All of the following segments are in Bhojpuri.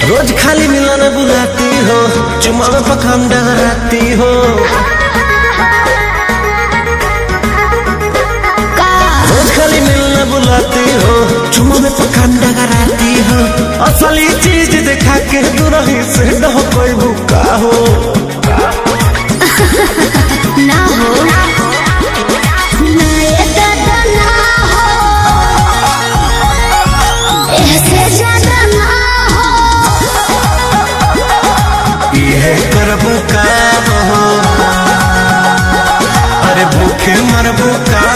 रोज खाली मिलन बुलाती हो, चुमा में पखान डगराती हो। रोज खाली मिलन बुलाती हो, चुमा में पखान डगराती हो। असली चीज दिखा के दुरही से न हो कोई भूखा हो ना हो अरे भूखे मरबू का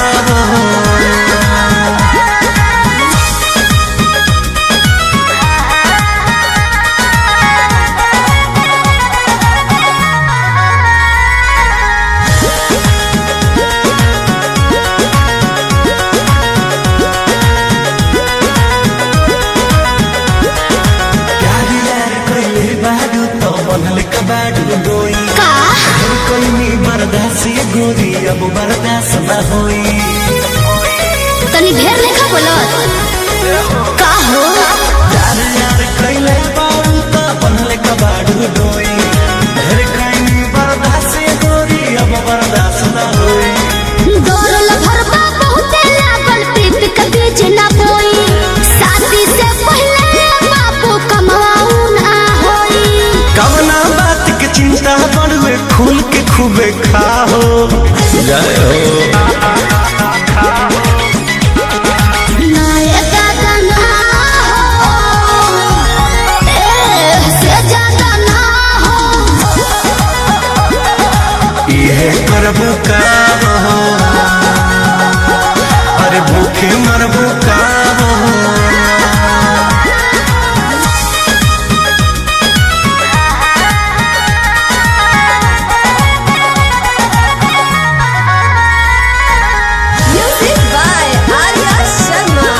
गोरी अब बर्दाश्त न होई। तनी ढेर लेखा बोलत का हो यार यार कइले बारू त बनले कबाड़ू डोई। ढेर कइनी बर्दाश्त गोरी अब बर्दाश्त न होई। दौड़ल भरबा बहुते लागल प्रीत के बीच ना बोई। शादी से पहले बापू कमाऊ ना होई। कवना बात के चिंता बड़ुए खुल के खूबे खाओ जय हो। मरबू का हो, अरे भूखे मरबू का हो। Music by Arya Sharma.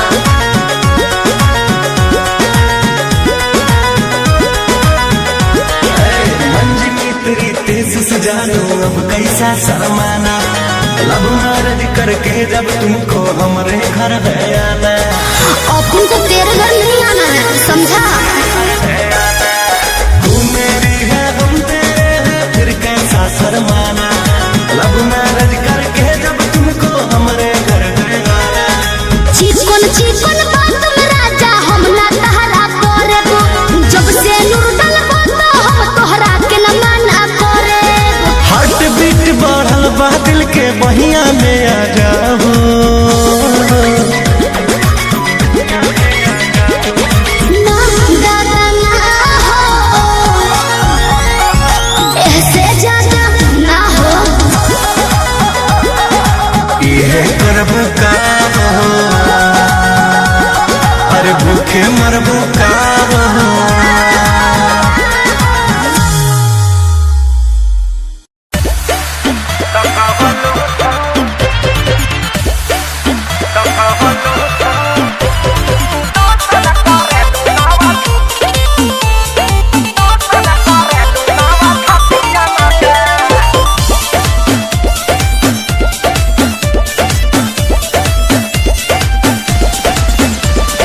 मंजिली तेरी तेज से जानू अब कैसा शर्माना। लब मैरिज करके जब तुमको हमारे घर है आना। और तुमको तेरे घर नहीं आना है, समझा? तू मेरी है हम तेरे हैं, फिर कैसा शर्माना। लब मैरिज करके जब तुमको हमारे घर है आना। चिकन बात में राजा हम ना तहरा करेबो। जब से नूर डलबो तो हम तोहरा के न माना करेबो। हार्ट बीट बढ़ल बा दिल के बहिया में आ जाओ। ना दादा ना हो, ऐसे ज्यादा ना हो। ये करबू का हो, अरे भूखे मरबू का हो।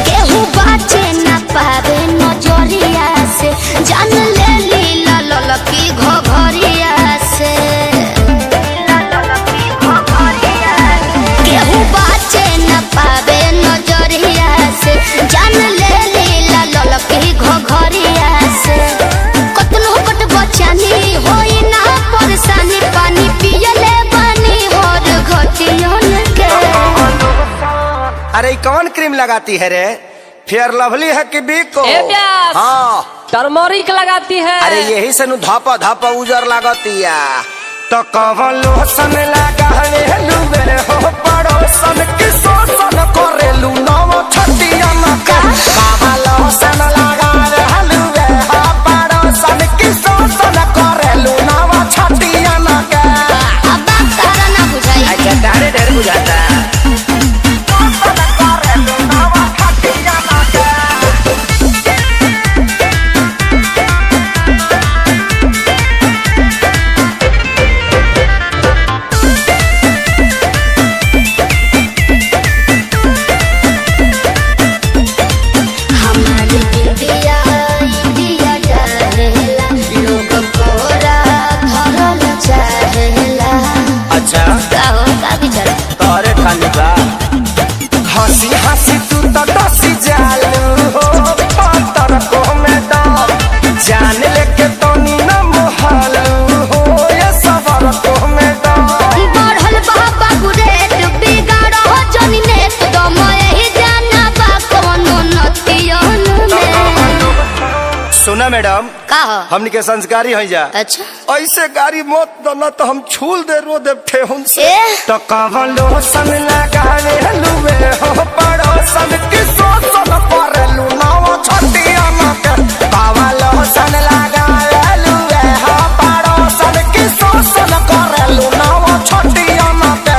केहू बाचे ना पावे नजरिया से, जान ले लीला ललकी घघरिया से। केहू बाचे ना पावे नजरिया से, जान ले लीला ललकी घघरिया से। कतनो कट बचानी होई ना परेशानी, पानी पियले बानी और घटियन के। अरे कौन क्रीम लगाती है रे? फेयर लवली है कि बिको? हाँ टर्मरिक लगाती है। अरे यही से धापा धापा उजर लागतिया। तो कवन लोशन लगावेलू मेरे हो पड़ोसन की शोषण करेलू नव छटिया मका। कवन लोशन लगावेलू मेरे हो पड़ोसन की शोषण करेलू नव छटिया मका। अब बात तारा ना बुझाई। अच्छा तारे का हो का विचार तारे खानी बा हंसी हंसी तू तो डसी जालू हो पातर को में डाल जान लेके तो नी न मोहालू हो ये सबर को में डाल बढ़ल बाबा गुरेट बिगाड़ हो जनी नेट दम यही जाना बा कोनो नतियन में। सुना मैडम का हो हमनी के संस्कारी हो जा अच्छा ऐसे गाड़ी मत दना तो हम छूल दे रो दे ठेहुन से ए? तो कवलो सन लगावे लुवे हो पड़ोसन की सोसन पर लुनावा छटिया मत कवलो सन लगावे लुवे हो पड़ोसन की सोसन कर लुनावा छटिया मत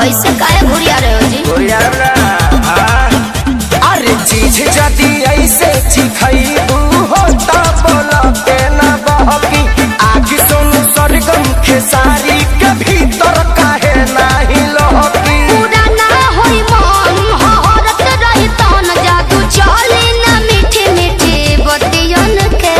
ऐसे काहे घुरिया रहे हो जी अरे चीज जदी ऐसे चिखैबू हो ता बोला के ना बहकी आग सुन सरगम खेसारी के भीतर काहे नाही लहकी पूरा ना होई मन हरत रही तन जादू चली ना मीठी मीठी बतियन के।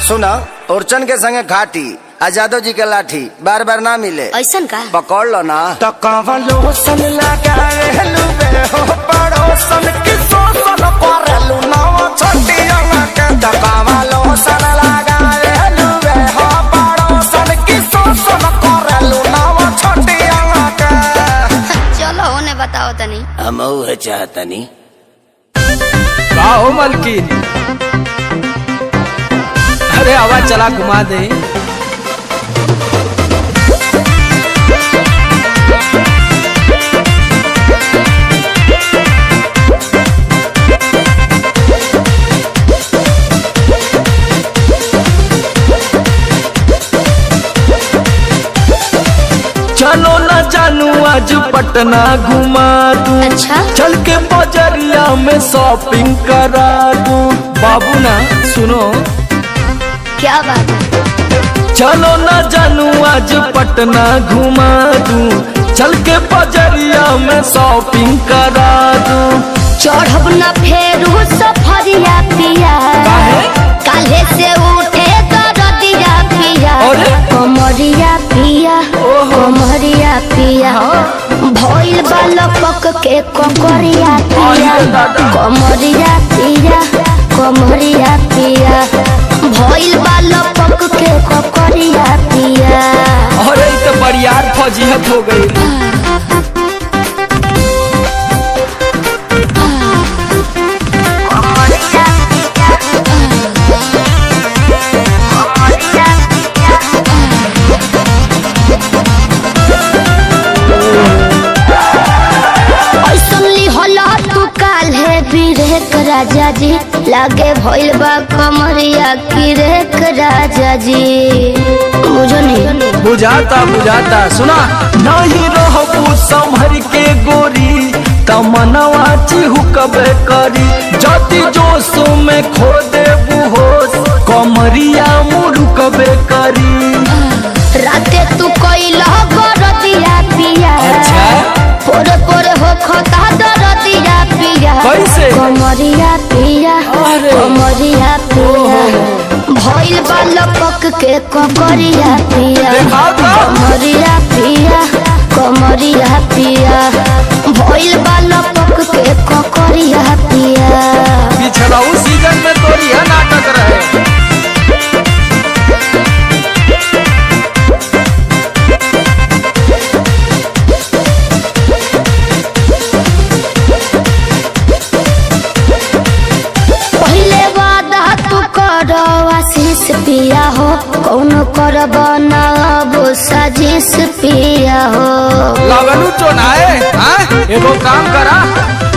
सुना ओरचन के संगे घाटी आजादो जी के लाठी बार बार ना मिले ऐसन का पकड़ लो ना तो कवलो सन लगावे लुबे हो पड़ोसन की सोसन पर लुनावा छटिया के तो कवलो सन लगावे लुबे हो पड़ोसन की सोसन पर लुनावा छटिया के चलो होने बताओ तनी हम उहे चाहतनी का हो मलकिन अरे आवाज चला घुमा दे चलो ना जानू आज पटना घुमा दूं अच्छा चल के बजरिया में शॉपिंग करा दूं बाबू ना सुनो क्या बात है चलो ना जानू आज पटना घुमा दूं चल के बजरिया में शॉपिंग करा दूं चढ़ब ना फेरू सफरिया पिया काल्हे से उठे दरदिया पिया अरे? कमरिया पिया कमरिया पिया भइल बालपक के ककरिया पिया अरे दादा। कमरिया पिया कमरिया पिया भइल बालपक के ककरिया पिया। अरे ये तो बरियार फजीहत हो गई राजा जी लागे भइल बा कमरिया की रेख राजा जी बुझो नहीं बुझाता बुझाता सुना नहीं रहबू संभर के गोरी तमनवा चिहुकबे करी जति जोश में खो देबू होश कमरिया मुरुकबे करी राते तू कोइला गरदिया पिया अच्छा पोरे पोरे हो खता दरदिया पिया कैसे? कमरिया पिया अरे। कमरिया पिया भइल बालपक के ककरिया पिया देखा था? कमरिया पिया कमरिया पिया भइल बालपक के ककरिया पिया। पिछला उस सीजन में तो यह नाटक रहे आशीष पिया हो कौन कर बनाब साजिश पिया हो लगनू चोनाए एगो काम करा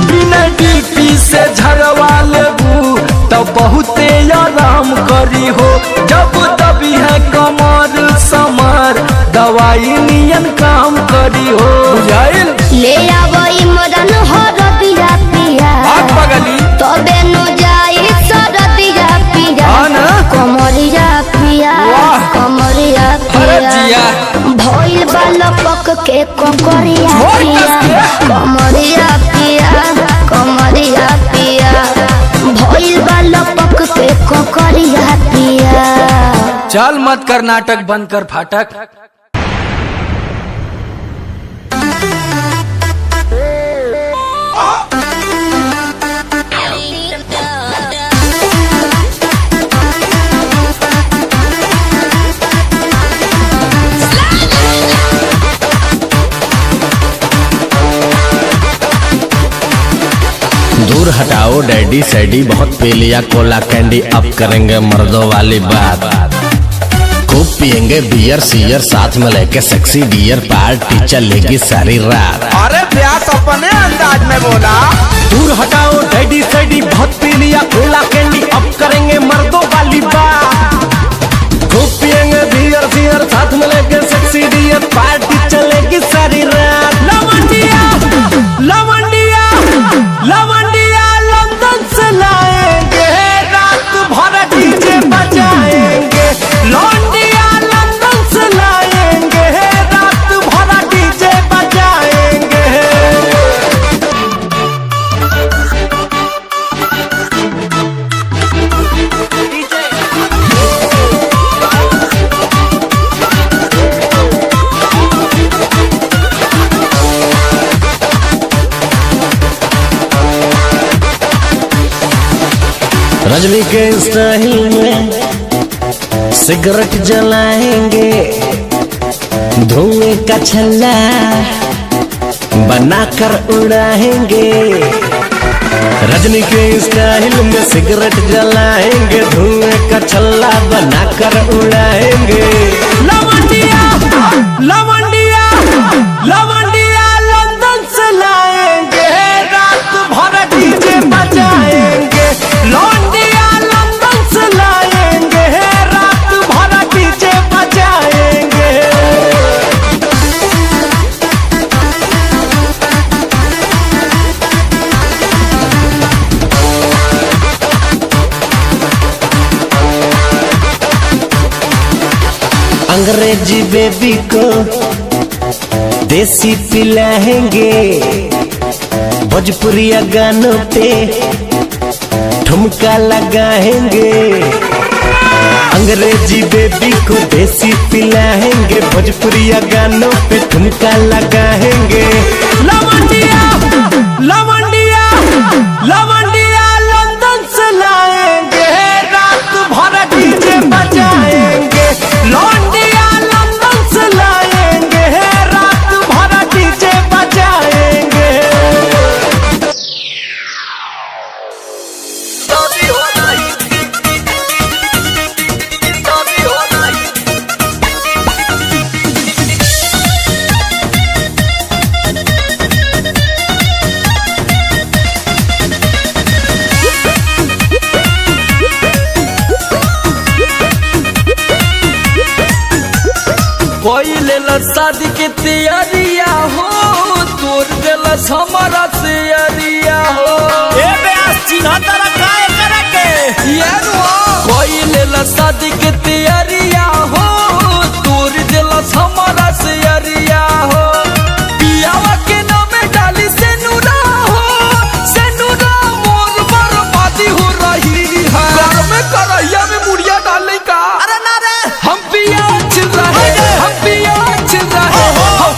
बिना डीपी से झरवा लेबू तो बहुते आराम करी हो जब दबी है कमर समर दवाई नियन काम करी हो बुझाइल ले आवई मदन हो रबिया पिया आग बगली तबे नु जा के कोकरिया पिया कमरिया पिया कमरिया पिया भइल बा लपक के कोकरिया पिया। चल मत कर नाटक, बंद कर फाटक। दूर हटाओ डैडी सैडी, बहुत पी लिया कोला कैंडी, अब करेंगे मर्दों वाली बात। खूब पियेंगे बियर सियर, साथ में लेके सेक्सी डियर, पार्टी चलेगी सारी रात। अरे प्यास अपने अंदाज में बोला। दूर हटाओ डैडी सैडी, बहुत पी लिया कोला कैंडी, अब करेंगे मर्दों वाली बात। खूब पियेंगे बियर सियर, साथ में लेके सेक्सी डियर, पार्टी चलेगी सारी रात। लवंडिया लवंडिया लवंडिया लंदन से लाएंगे, रात भर डीजे बजाएंगे। लौंडिया लंदन से लाएंगे, रात भर डीजे बजाएंगे। रजनी के स्टाइल में सिगरेट जलाएंगे, धुएं का छल्ला बनाकर उड़ाएंगे। रजनी के स्टाइल में सिगरेट जलाएंगे, धुएं का छल्ला बनाकर उड़ाएंगे। लवंडिया लवंडिया लवंडिया लंदन से लाएंगे, रात भर डीजे बजाएंगे। लौंडिया लंदन से लाएंगे, रात भर डीजे बजाएंगे। अंग्रेजी बेबी को देसी पिलाएंगे, भोजपुरिया गानों पे ठुमका लगाएंगे। अंग्रेजी बेबी को देसी पिलाएंगे, भोजपुरिया गानों पे ठुमका लगाएंगे। लवंडिया लवंडिया लवंडिया लंदन से लाएंगे, रात भर डीजे बजाएंगे। लौंडिया लंदन से लाएंगे, रात भर डीजे बजाएंगे। कोई लेला शादी के तैयारिया हो, तोड़ देला हमारा तैयारिया हो। ए बेस चिन्ह तरह काय करे के यार कोई लेला शादी के तैयारिया हो, तोड़ देला हमारा तैयारिया हो। पियावा के नामे डाली से नूरा हो, से नूरा मोर बर्बादी हो रही है। घर में करैया में मुड़िया डाले का, अरे ना रे हम पिया चिल रहे, हम पिया चिल रहे, हम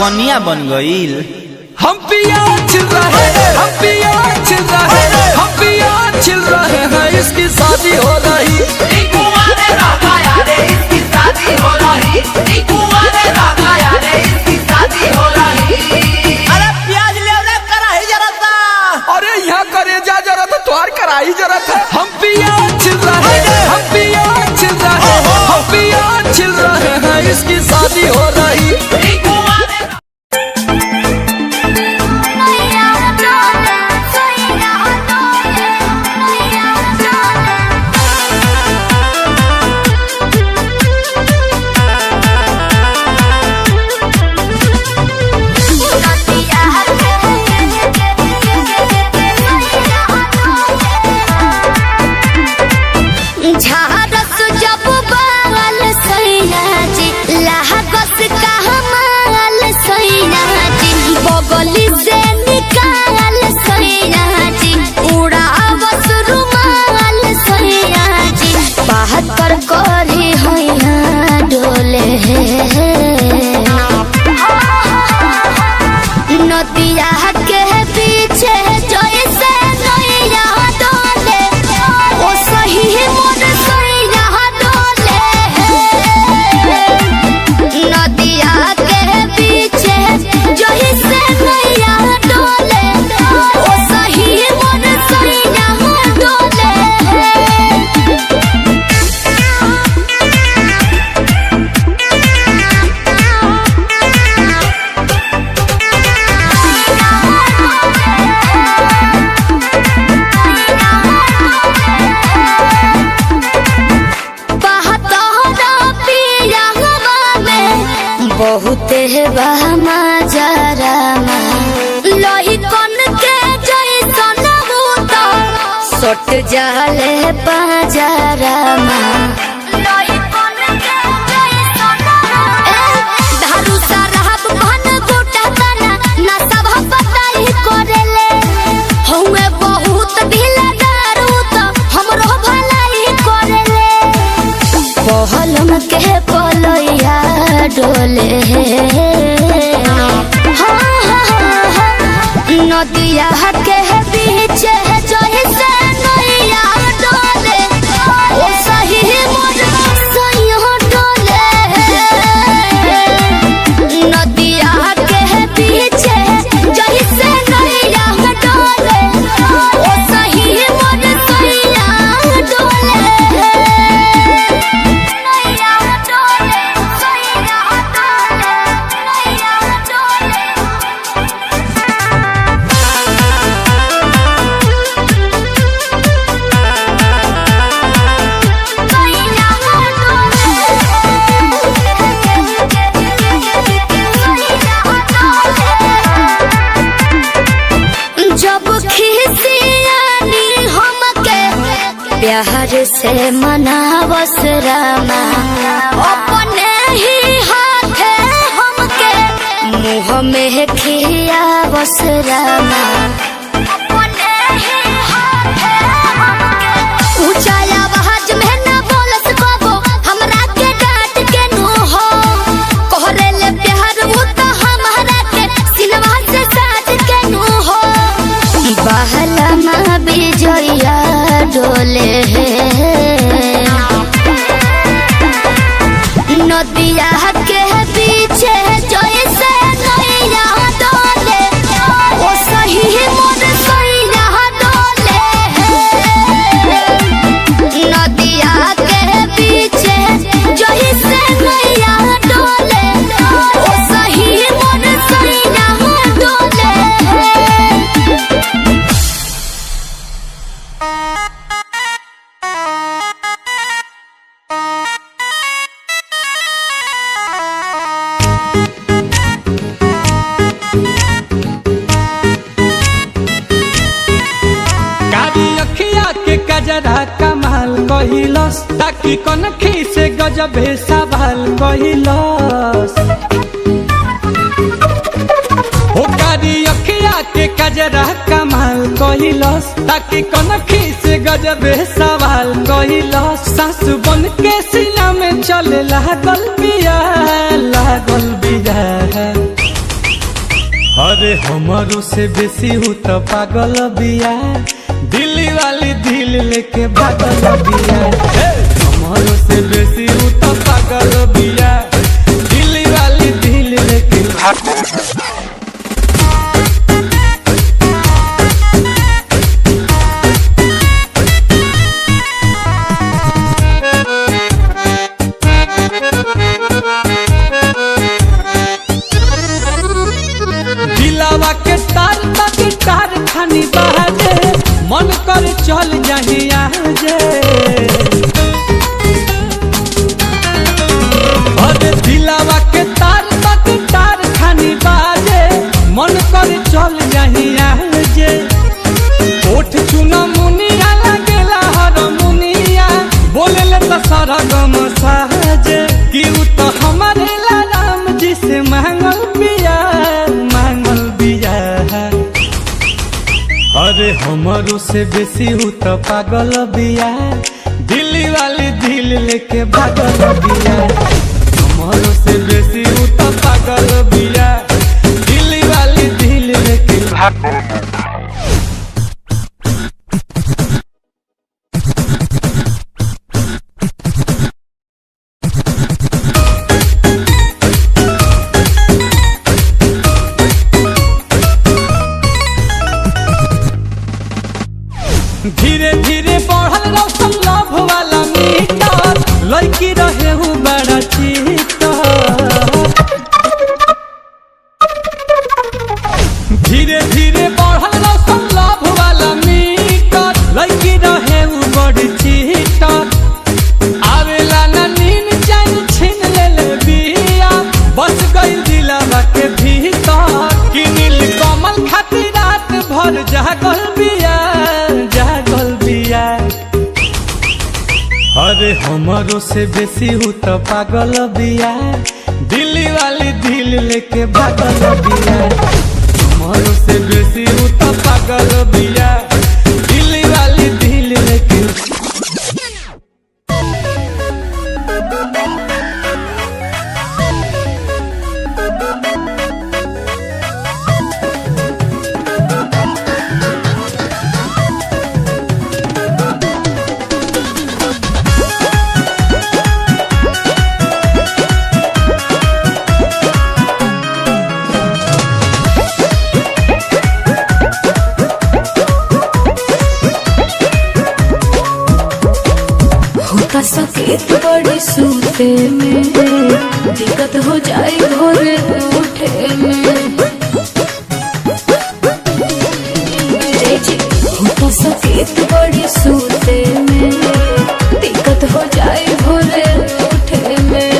कनिया बन गईल। हम पिया छिल रहे हैं, हम पिया छिल रहे हैं, हम पिया छिल रहे हैं, इसकी शादी हो रही। इसकी शादी हो रही, इसकी शादी हो रही। अरे प्याज ले रे, कराही जरा सा। अरे यहाँ करेजा जरा तो तुम्हार कराई जरूरत है। हम पिया छिल रहे हैं, हम पिया छिल रहे हैं, हम पिया छिल रहे हैं, इसकी शादी हो रही। झारस जब बाल सैया जी, लागस का हमाल सैया जी, बगली से निकाल सैया जी, उड़ावस रुमाल सैया जी, बहत्तर करी हैया डोले नदिया के पीछे जैसे नैया डोले, ओ सही मोर सैया डोले। नदिया के पीछे जैसे नैया डोले, ओ सही मोर सैया डोले। बहुत बहमा जरा लोही कन के जैसन बूता सट जाले पाजरा लोही कन के जैसन धारू सरहब भन गोटा तना ना सब पताई करेले हउए बहुत ढीला दारू तो हमरो भलाई करेले पहलम के पलैया डोले नदिया के पीछे जैसे नैया डोले, ओ सही मोर सैया डोले। नदिया के पीछे जैसे नैया डोले, ओ सही मोर सैया डोले। नैया डोले, सैया डोले, नैया डोले। जब खिसियानी हमके प्यार से मनावस रामा, अपने ही हाथे हमके मुँह में खियावस रामा, अपने ही हाथे हमके ऊंचा आवाज में न बोलस कबो हमरा के डांट के नु हो कोहरे ले प्यार वो तो हमरा के सिनवा से साथ के नु हो बहला बिजया डोले नदिया के पीछे जैसे नैया डोले, ओ सही मोर सैया डोले। नदिया के पीछे जैसे नैया डोले, ओ सही मोर सैया डोले। कारी अखिया के कजरा कमाल कहिलस, ताकि कनखी से गजबे सवाल कहिलस। ओ कारी अखिया के कजरा कमाल कहिलस, ताकि कनखी से गजबे सवाल कहिलस। सासु बन के सीना में चले लागल बिया, लागल बिया। अरे हमारो से बेसी हूँ तो पागल बिया, दिल्ली वाली दिल लेके भागल बिया। हमारो से बेसी हूँ तो पागल बिया, दिल्ली वाली दिल लेके दिलावा के तार बाकी तार खानी बहाजे, मन कर चल जाही आजे। अरे दिलावा के तार बाकी तार खानी बहाजे, मन कर चल जाही आजे। ओठ चुना मुनिया लगेला हर मुनिया, बोले ले तो सरगम साजे। कि उ तो हमारे राम जी से मांगल बिया, मांगल बिया। अरे हमारो से बेसी हूँ तो पागल बिया, दिल्ली वाली दिल लेके भागल बिया। हमारो से बेसी हूँ तो पागल बिया, दिल्ली वाली दिल लेके धीरे धीरे बढ़ल रौशन लव वाला मीटर, लड़की रहे हूँ बड़ा चीटर। धीरे धीरे बढ़ल रौशन लव वाला मीटर, लड़की रहे हूँ बड़ी चीटर। आवेला ना नीन चैन छीन ले ले बिया, बस गई दिलावा के भीतर। कि नील कमल खातिर रात भर जागल बिया, जागल बिया। अरे हमारो से बेसी हूँ तो पागल बिया, दिल्ली वाली दिल लेके भागल बिया। हमारो से बेसी हूँ तो पागल बिया, दिल्ली वाली दिल लेके। होता सकेत बड़ी सूते में, दिक्कत हो जाए भोरे उठे में। होता सकेत बड़ी सूते में, दिक्कत हो जाए भोरे उठे में।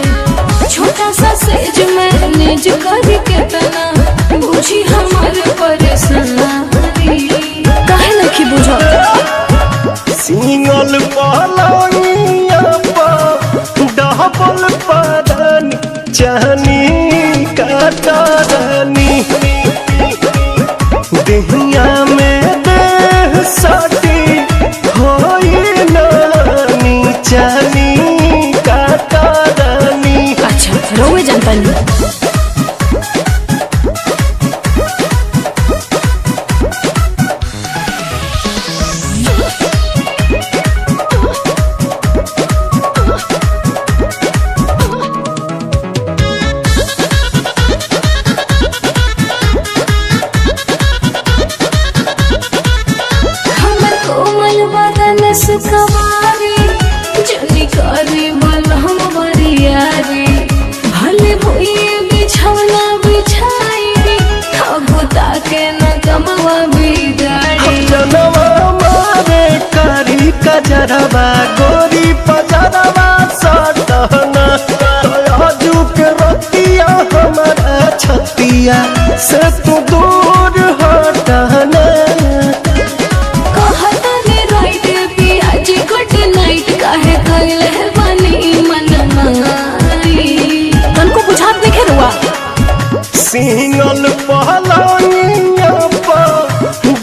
छोटा सा सेज में निज करी के तना, बुझी हमारे परेशानी। काहे नहीं बुझा सिंगल पलंगिया पर डबल परानी, चाहनी काटरानी। देहिया में देह सटी होई नानी, चाहनी काटरानी। अच्छा रोवे जानता नहीं। सुखवारी जनी करी बलहम बरियारी, भले भुइए बिछौना बिछाई, अगुता के न कमवा बिगाड़ी। जनवा मारे करी कजरवा, गोरी पजरवा सटहना। तराजू के रतिया हमारा छतिया से तू दूर हटना। काहे कइले बनी मन माई, तनको बुझात नहीं खेरुआ। सिंगल पलंगिया पर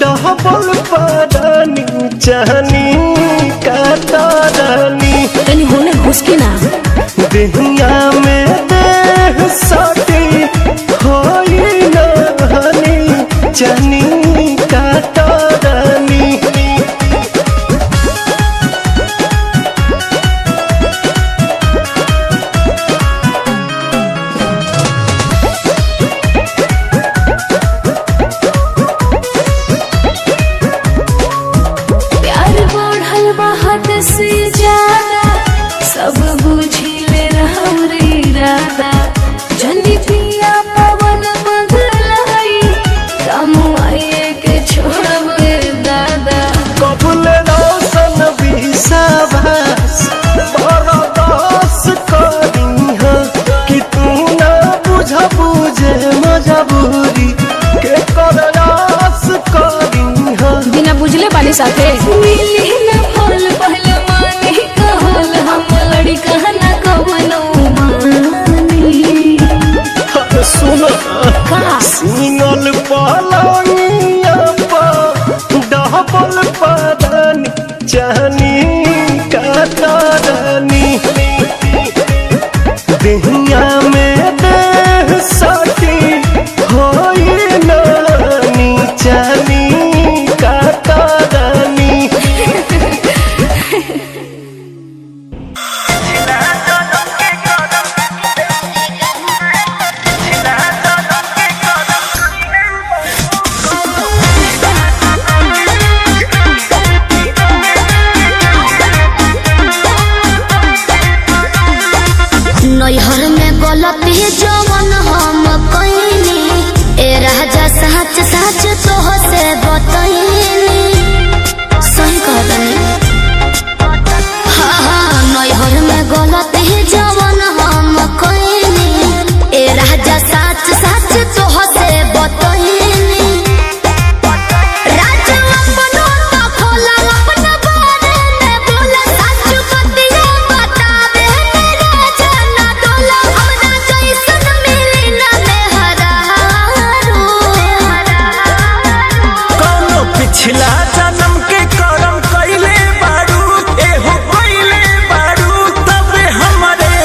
डबल परानी, चाहनी काटरानी। तनी होने घुस के ना देहिया में देह सटी होई नानी, से ज्यादा सब बुझिले रहरे राधा जनी पिया पवन बदलाई कमुआए के छोड़बे दादा कबुल रोशन विश्वास बरदास करी कि तू ना बुझे मजबूरी के करदास करी बिना बुझले वाली साथे मिली न फल पहले मानी कहल हम लड़ी कहना कवनो मानी सुन का सिंगल पलंगिया पर डबल पदानी चाहनी कातरानी देहिया में देह सटी होई नानी चाहनी कातरानी नैहर में गलती जवन हम कइनी ए राजा सच सच तोह से बतइनी सही कहतनी हाँ नैहर में गलती जवन हम कइनी ए राजा सच सच तोह से बतइनी राजा अपनो तो खोला अपना बारे में बोला सच बतिया बतावे मेरा जाना डोला हमरा जैसन मिली ना मेहरारू कौनो पिछला जन्म के करम कइले बारू एहो कइले बारू तबे हमरे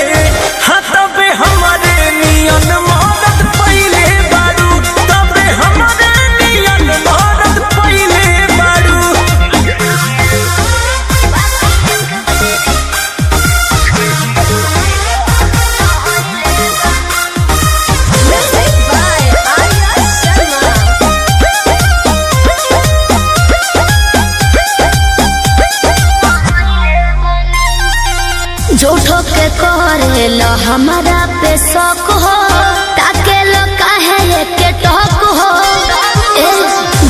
हाँ तबे हमरे नियन मदद पइले बारू तबे हमरे नियन मदद पइले बारू झूठो के करेला हमारा पे शौक हो ताके लो काहे के टॉक हो ए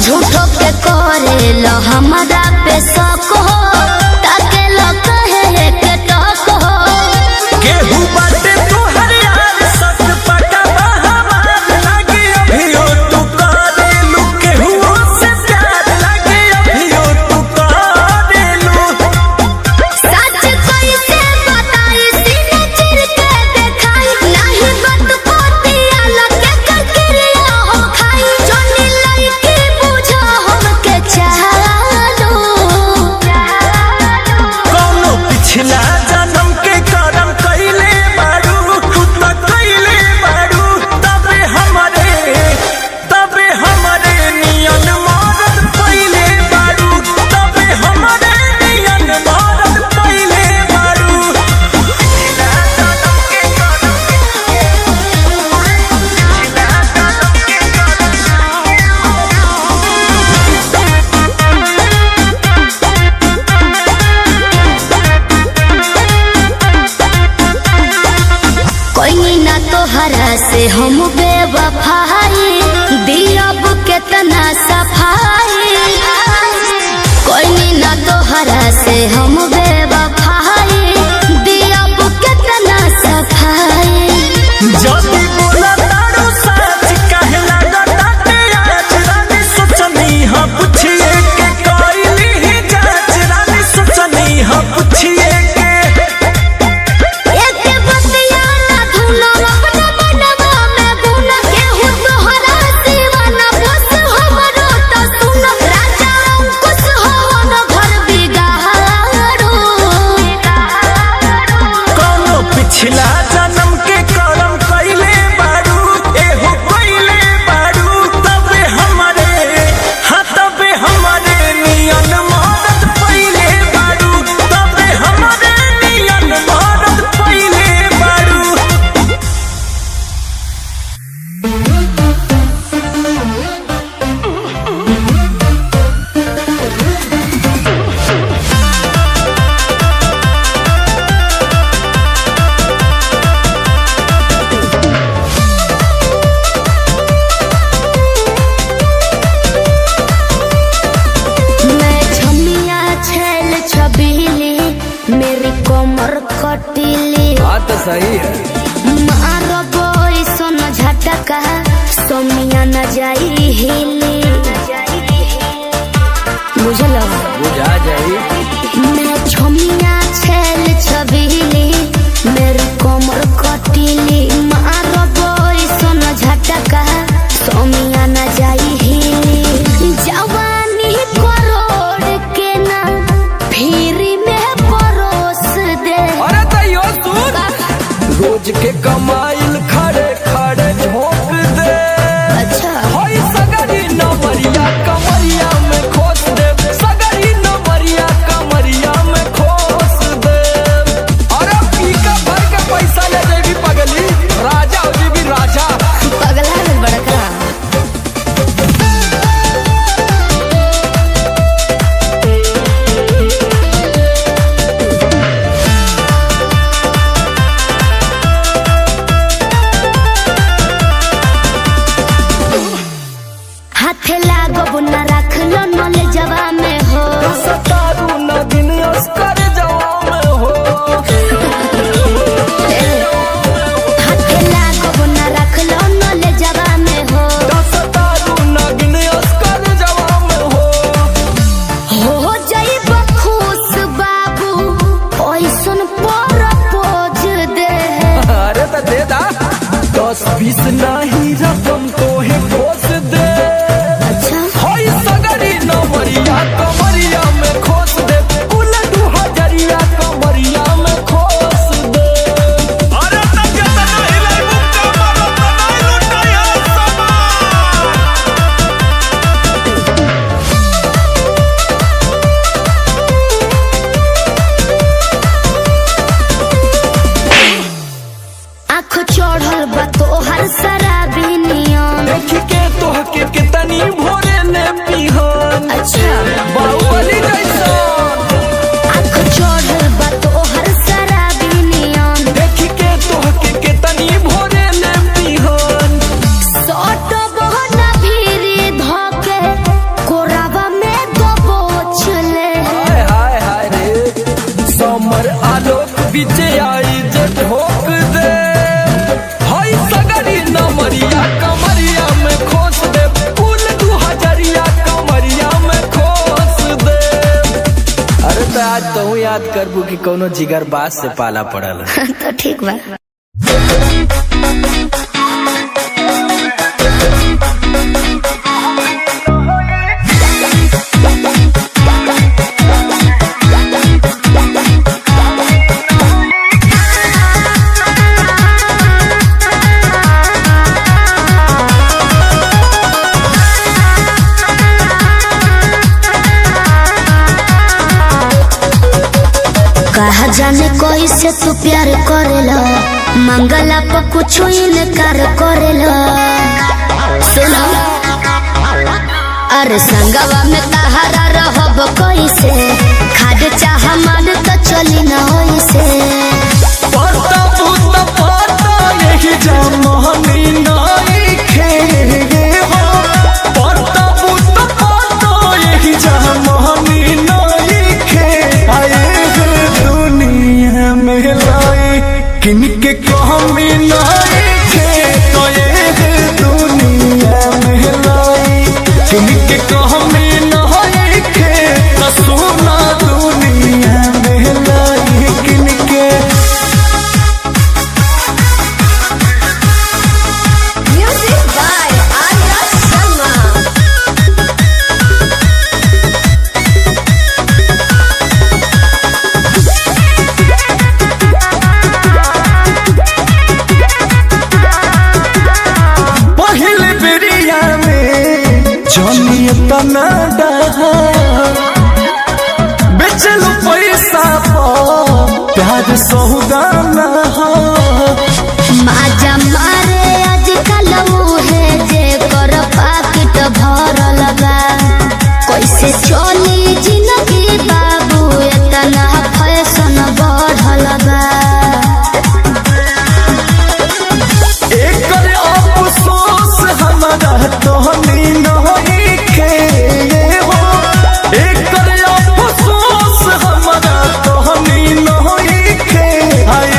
झूठो के करेला हमारा पे शौक हो ताके लो काहे के टॉक हो केहू बाटे तोहर यार सत पटा हमार लागे अभियो तू करेलू केहू से प्यार लागे अभियो तू करेलू सच कैसे बताई सीने चिर के देखाई नहीं बात पोतिया लगे ककरिया हो खाई जोनी लड़की बुझो हमके चालो कौनो पिछला जन्म के करम कइले बारू तू त कइले बारू तबे हमरे नियन मदद पइले बारू तबे हमरे नियन मदद पइले बारू सही है। मारो बोई सोन झटका सोमिया न जाई हिली बुझलो बुझा जाई। मैं छोमिया छेल छबीली मेरी कोमर कटीली मारो बोई सोन झटका सोमिया न जाई हिली जवानी करोड़ के ना फिरी में परोस दे। अरे तैयो सुन रोज के कमाइल खड़े खड़े झोंक दे। अच्छा होई सगरी नमरिया कमरिया में खोस दे। सगरी नमरिया कमरिया में खोस दे। अरे पीका भर के पैसा ले जेबी पगली राजा हो जेबी राजा। पगला है बड़का। हाथ लागो बुना रख लो नले जवा में हो सतारू न दिन अस्कर जवा में हो। हाथ लागो बुना रख लो नले जवा में हो सतारू न दिन अस्कर जवा में हो जाई खुश बाबू ओइसन पर पोज दे। अरे तो दे दा 10-20 नहीं रकम तो है खोस दे। अच्छा होई सगरी नमरिया कमरिया में खोस दे। उलट हजरिया कमरिया में खोस दे। अरे तो कितना हिलाई मुक्का मारो तो नहीं लुटाया सामान। आँख चढ़ल बा तोहर शराबी नियम। देख के तोहके कितनी भोरे ने पिहन। अच्छा बाहुबली जैसा आँख चढ़ल बा तोहर शराबी नियम। देख के तोहके कितनी भोरे ने पिहन। सट बहना भीरी धके कोरावा में दबोच ले। हाय हाय हाय रे समर आलोक बीच आई जे ठोक दे। हाय सगरी नमरिया कमरिया में खोस दे। फूल 2000 कमरिया में खोस दे। अरे तो आज तो याद करबू कि कोनो जिगर बास से पाला पड़ल। तो ठीक बा। कहा जाने कोई से तू प्यार करेला मंगला पर कुछ इनकार करेला। सुनो अरे संगवा में तहारा रहब कैसे खाद चाह मन तो चली न होइसे। पता पुता पता यही जमानी नहीं खेगे हो। पता पुता पता यही जमानी नहीं खे। आए दुनिया में लाई किनके कमी नहीं खे। तो ये दुनिया में लाई किनके कमी नहीं खे। तो सोना दुनिया में लाई किनके। Music by Arya Sharma. पहले बेरिया में जनिए तना डहा बेचलो पैसा पर प्यार सौदा ना हो। माजा मारे आजकल है जे कर पाकिट भरल बा। कैसे चली जिंदगी बाबू इतना फैशन बढ़ल बा। एकर अफसोस हमारा तोहनी नहीं खे हो। एकर अफसोस हमारा तोहनी नहीं खे। हाय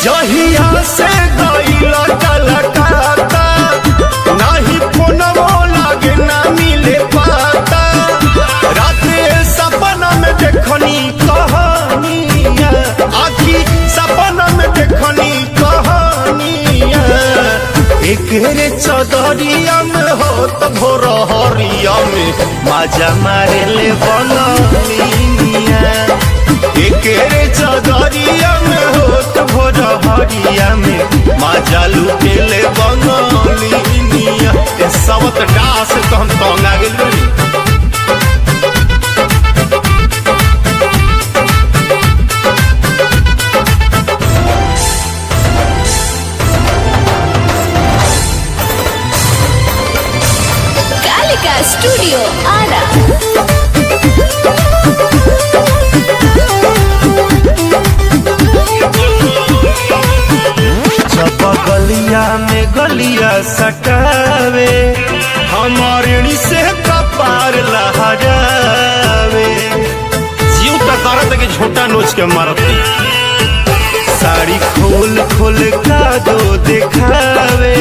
जहिया से गइल कलकत्ता नाही फोनवो लागे ना मिले पाता राते सपना में देखनी कहानिया आखी सपना में देखनी कहानिया एक रे चौधरिया में हो तो भोर हरिया में माजा मारे ले बनलिया एक रे चौधरिया में हो तो भोर हरिया में माजा लुटे ले बनलिया ए सबत डास तो हम तंगा गेल स्टूडियो आरा गलिया में गलिया सटावे हमारे से कपार लहरावे जीव का करत के झोटा नोच के मारती साड़ी खोल खोल का दो दिखावे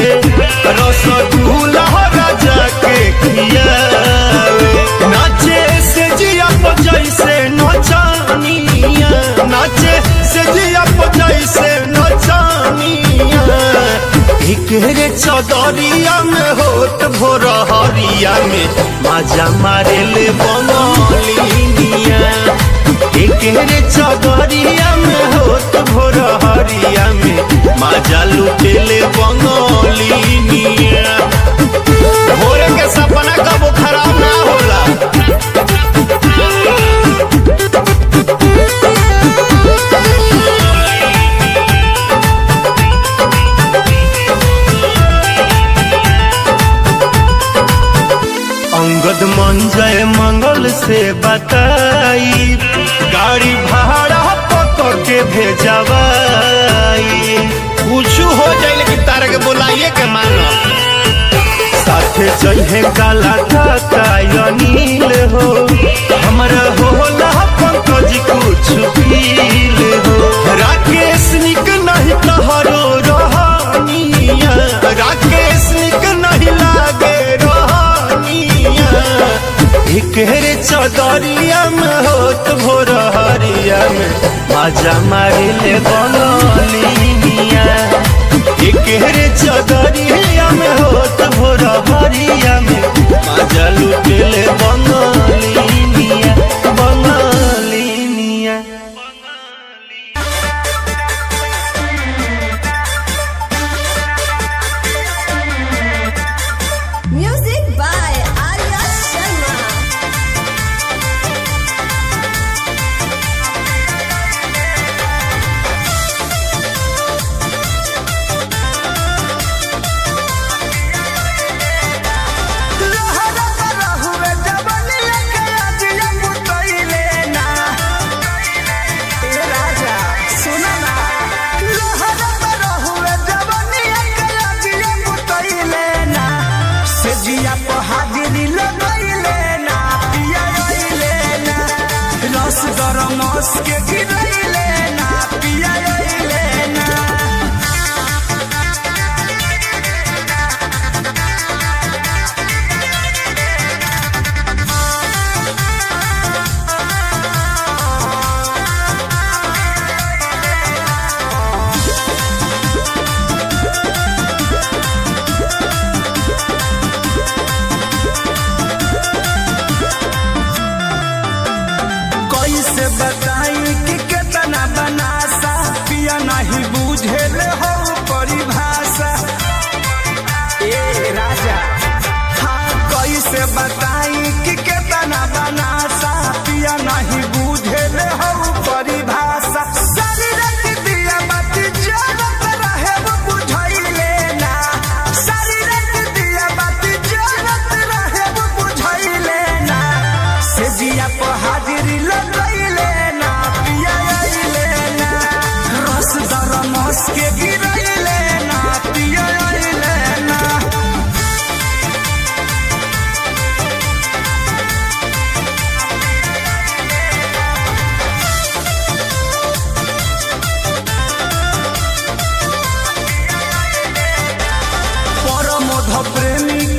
रसगुल्ला राजा के खियावे नाचे से जिया पर जैसे नचानिया नाचे से जिया पर जैसे नचानिया एक रे चौधरिया में होत भोर हरिया में माजा मारे ले बनलिनिया एक रे चौधरिया में होत भोर हरिया में माजा लुटे ले बनलिनिया भोरे के सपना कबो खराब ना होला अंगद मंजय मंगल से बताई गाड़ी भाड़ा पकड़ के भेजवाई कुछ हो जाए लेकिन तारा के बुलाइए के मानो साथे जइहे काला काका अनिल हो हमरा होला पंकज कुछ फील हो राकेश निक नहीं तहरो रहनिया राकेश निक नहीं लागे रहनिया एक रे चौधरिया में होत भोर हरिया में माजा मारे ले बनलिनिया एक रे चौधरिया में होत भोर हरिया में माजा लुटे ले बनलिनिया बनलिनिया म्यूजिक बाय आर्या शर्मा के गिरैले ना पियाइले ना कैसे बताई कि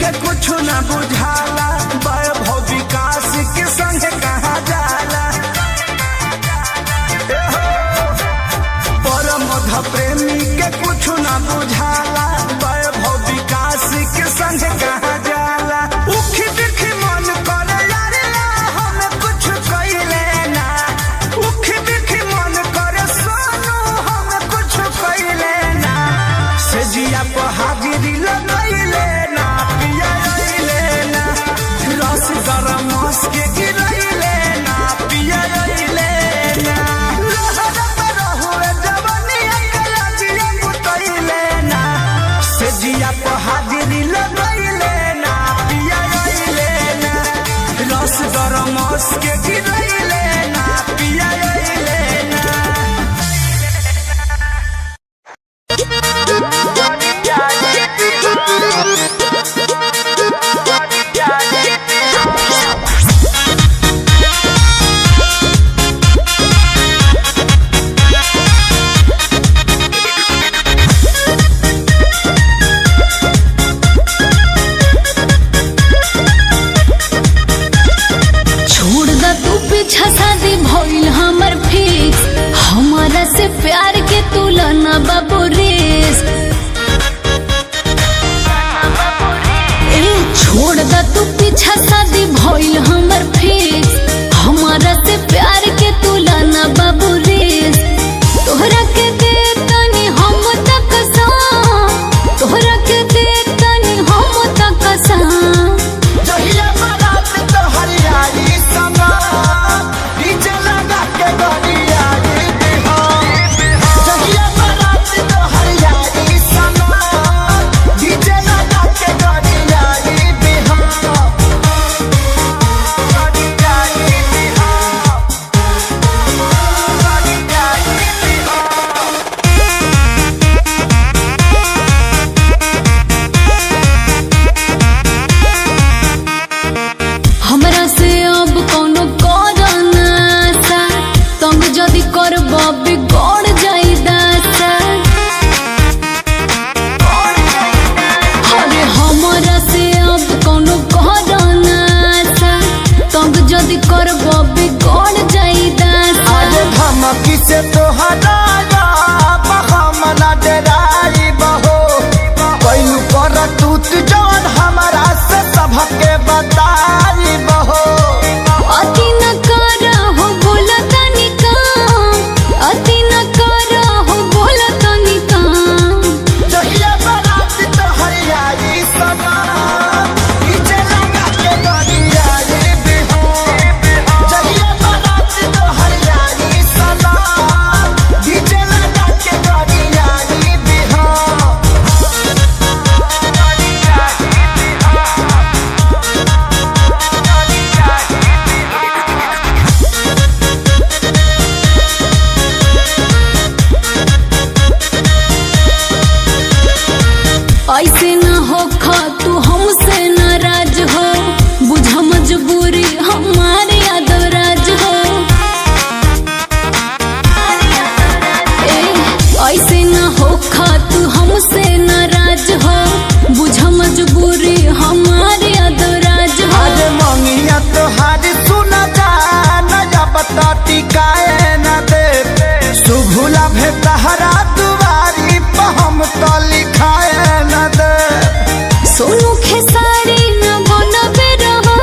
के कुछ न बुझाला वैभव विकास के संग कहाँ जाला परमध प्रेमी के कुछ न बुझाला वैभव विकास के संग कहाँ जाला उखी दिखी मन करे यार हमें कुछ कइले ना उखी दिखी मन करे सोनू हमें कुछ कइले ना से जिया पर हाजिरी लगइले ना पिया अइले ना रस गरम मस के गिरइले ना पिया अइले ना लहर पर हुए जवानी अकला जिया मुतइले ना से जिया पर हाजिरी लगइले ना पिया अइले ना रस गरम मस के गिरइले ना पिया अइले ना छोड़ दा तू पीछा शादी भइल हमर फिक्स हमारा से प्यार के तुलना बाबू रेस छोड़ दा तू पीछा शादी भइल हमर फिक्स हमारा से प्यार के तुलना बाबू रेस तोहरा के दे तनी हम तक सा तोहरा के दे तनी हम तक सा जहिया बारात तो हरियाली समा डीजे लगा के गरियाली बिहार जहिया बारात तो हरियाली समा डीजे लगा के गरियाली बिहार गरियाली बिहार हमरा से अब कोनो करना सा तंग जदि करब बिगड़ जाई दासा अरे हमरा से अब कोनो करना सा तंग जदि करब बिगड़ जाई दासा आज धमकी से तो हटाया बहमना डराई बहो पहलू पर तूत जौन हमारा से सबके बताई बहो अति न कर हो बोल तनी काम अति न कर हो बोल तनी काम जहिया बारात तो हरियाली समा डीजे लगा के गरियाली बिहार जहिया बारात तो हरियाली समा डीजे लगा के गरियाली बिहार ऐसे न हो खा तू हमसे नाराज हो बुझा मजबूरी हमारे यादवराज हो ऐसे न हो खा तू हमसे नाराज हो बुझा मजबूरी हमारे यादवराज हो आज मंगिया तोहारी सुना जा नया बता टिकाए न दे शुभुला भेतहरा दुआरी पर हम तो लिखाए न दे सोनू खेसारी न बनबे रहो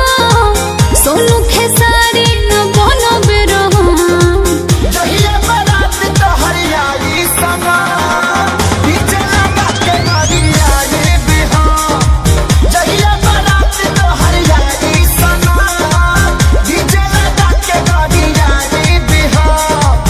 सोनू खेसारी न बनबे रहो जहिया बारात तो हरियाली समा डीजे लगा के गरियाली बिहार जहिया बारात तो हरियाली समा डीजे लगा के गरियाली। बिहार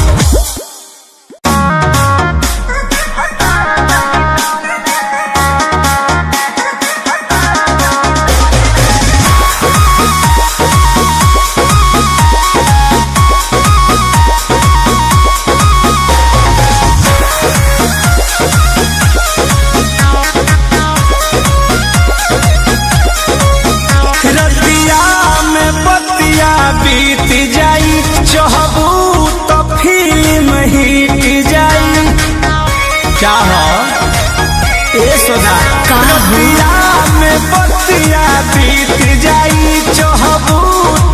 जाई चाहबू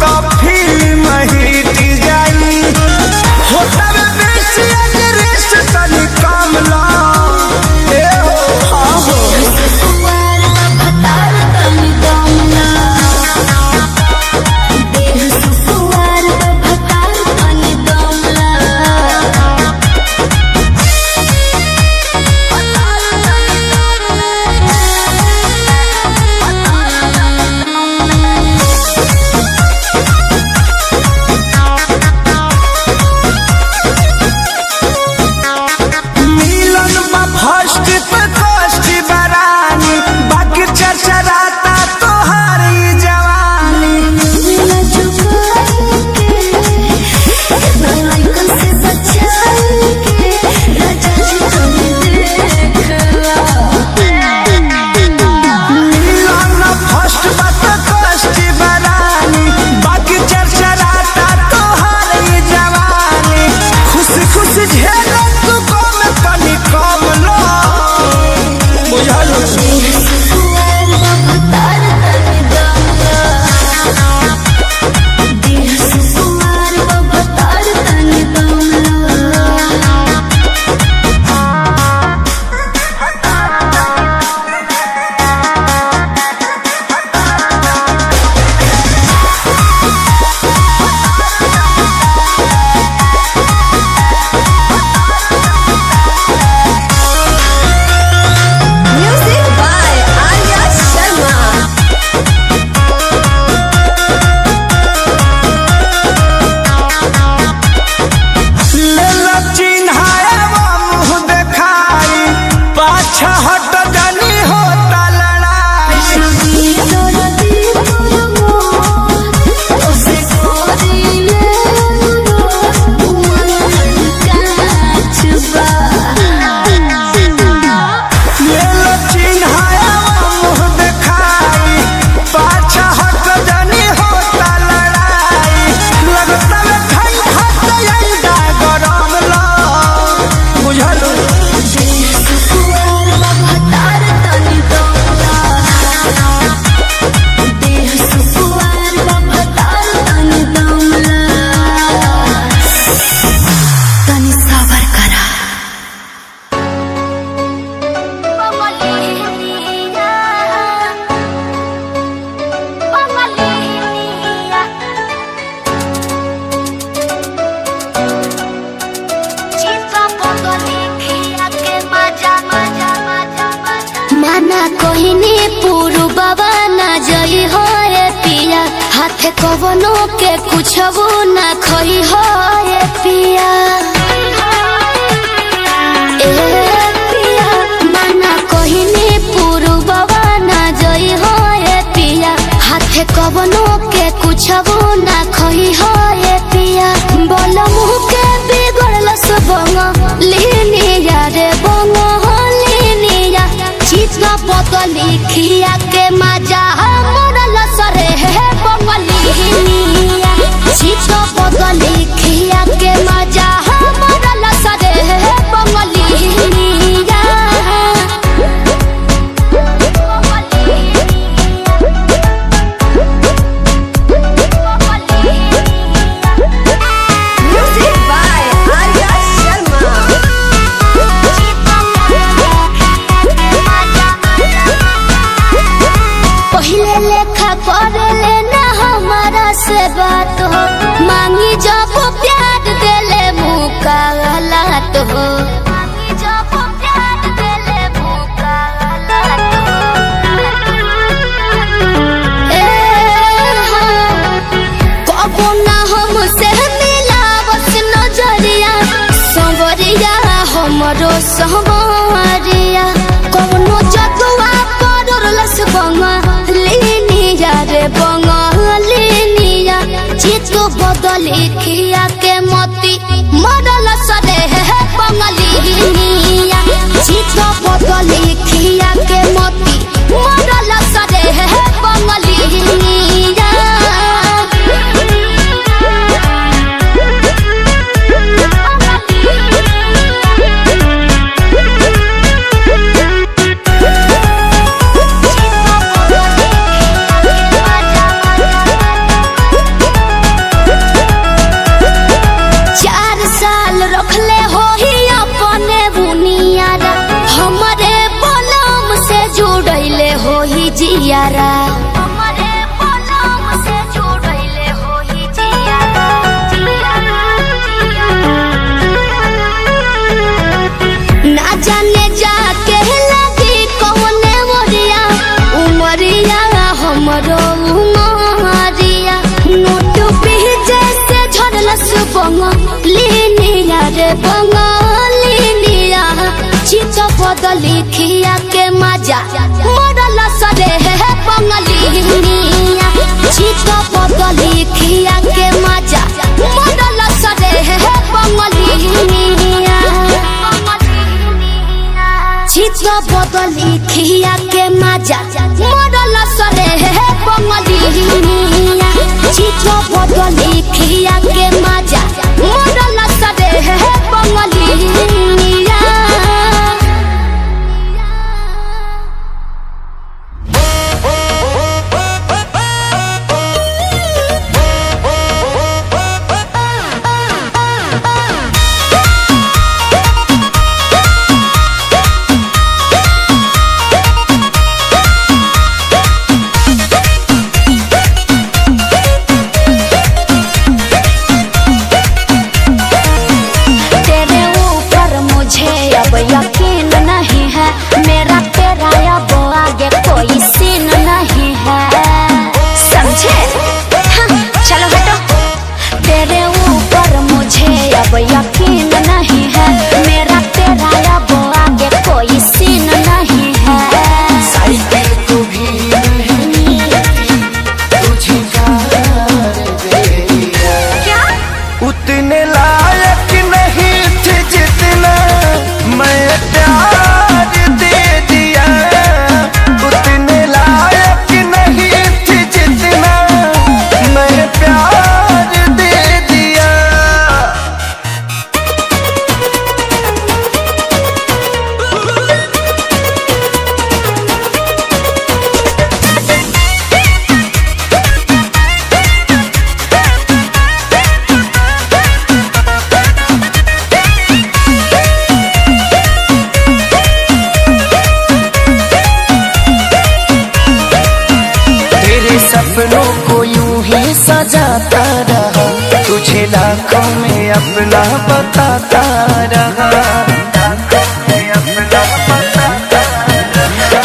तो फिल्म हिट जाई होटल बेसी रेस्ट तनी काम ला ए हो मिलन बा फर्स्ट पे कष्ट बरानी बाकी चरचराता तोहार ई जवानी मिलन फर्स्ट बा तो कष्ट बरानी बाकी चरचराता तोहार ई जवानी खुशी खुशी झेलो तू कम तनी कम लो बुझल लेला चिन्हाए वो मुँह देखाई पाछा हट जानी होता लड़ाई लेला चिन्हाए वो मुँह देखाई पाछा हट जानी होता लड़ाई लगता है ठंडा तैयार गरम ला बुझल माना कहनी पुरु बाबा ना जई हो ए पिया हाथे कवनो के कुछबो ना खई हो ए पिया ए पिया माना कहनी पुरु बाबा ना जई हो ए पिया हाथे कवनो के कुछबो ना खई हो ए पिया बोल मुह के बिगड़ल सबंग लीनी रे बंग लीनिया चित्रा पतली खिया के मजा मोरल सरे है बंगलिनिया चित्रा पतली खिया के मजा मोरल सरे है बंगलिनिया Music by Arya Sharma. पहिले लेखा कर लेना हमारा से बात हो मांगी जब प्यार देले मुका गलत हो मांगी जब प्यार देले मुका गलत हो कबो ना हमसे मिला बस नजरिया संवरिया हमरो संवरिया कौनो जगवा परलस बंगलिनिया रे बंगलिनिया चित बदली खिया के मोती मरल सरे है बंगलिनिया चित बदली खिया के मोती मरल सरे है बंगलिनिया बंगालिनिया चित बदली खिया के मजा मरल सरे है बंगालिनिया चित बदली खिया के मजा मरल सरे है बंगालिनिया चित बदली खिया के मजा मरल सरे है बंगालिनिया चित बदली खिया के मजा मरल सरे है बंगालिनिया यकीन नहीं है मेरा तेरा अब आगे कोई सीन नहीं है समझे हाँ, चलो हटो तेरे ऊपर मुझे अब यकीन नहीं है मेरा तेरा अब आगे कोई सीन नहीं है साइकिल को भी नहीं तुझे क्या उतने लायक नहीं थे जितना मैं प्यार दे दिया उतने लायक नहीं थे जितना मैं प्यार दे दिया सपनों को यूं ही सजाता रहा तुझे लाखों में अपना बताता रहा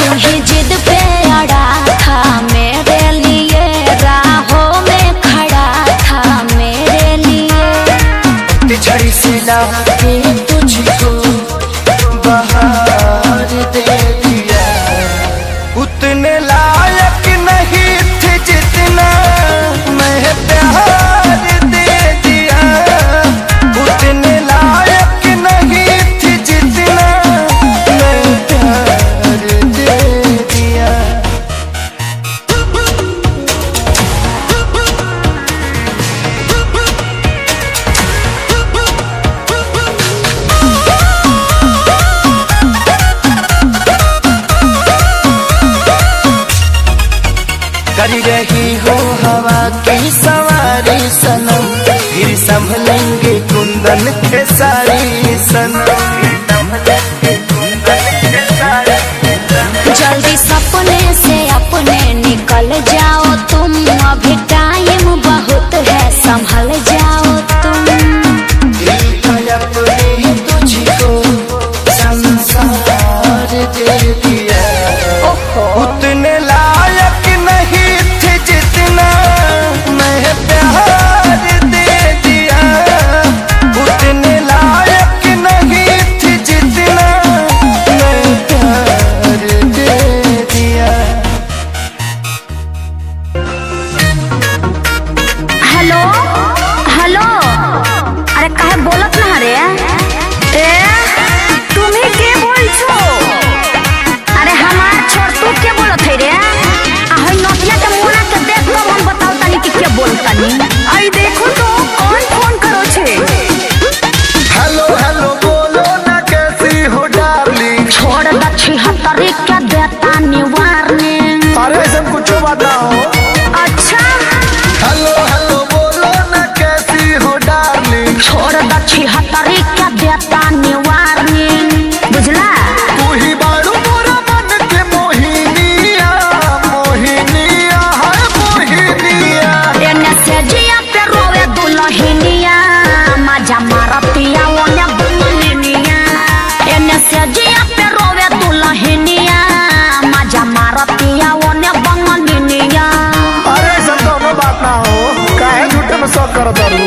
तुम्हें जिद पे अड़ा था मेरे लिए राहों में खड़ा था मेरे लिए झड़ी से लाके तुझको बहार दे दिया उतने लायक नहीं थे जितना मैं प्यार दे दिया उतने लायक नहीं थे जितना मैं प्यार दे दिया कर रही हो हवा की सवारी सनम फिर संभलेंगे कुंदन के सारी सनम जल्दी सपने से अपने निकल जाओ तुम अभी टाइम बहुत है संभल जाओ तुम अपने तुझको संसार दे दिया उतने लायक नहीं थे जितना मैं प्यार दे दिया उतने लायक नहीं थे जितना मैं प्यार दे दिया हेलो हेलो अरे काहे बोलत ना रे ए तुम्ही के बोलछो अरे हमार छोड़ तू के बोलत है रे आहई नोटिया के मोना के देख तो हम बताओ तनी कि के बोलतानी आई देखो तो कौन फोन करो छे हेलो हेलो बोलो ना कैसी हो डार्लिंग छोड़ दक्षी हतरी के देता निवारने अरे सब कुछ बताओ अच्छा हेलो हेलो बोलो ना कैसी हो डार्लिंग छोड़ दक्षी हतरी के देता निवारने बुझला तू ही बारू मोरा मन के मोहिनिया मोहिनिया है मोहिनिया एने से जिया पे रोवे दुल्हनिया मजा मारतिया ओने बुलनिया एने से जिया पे रोवे दुल्हनिया मजा मारतिया ओने बंगनिया अरे सब तो बात ना हो काहे झूठे में शौक कर दरू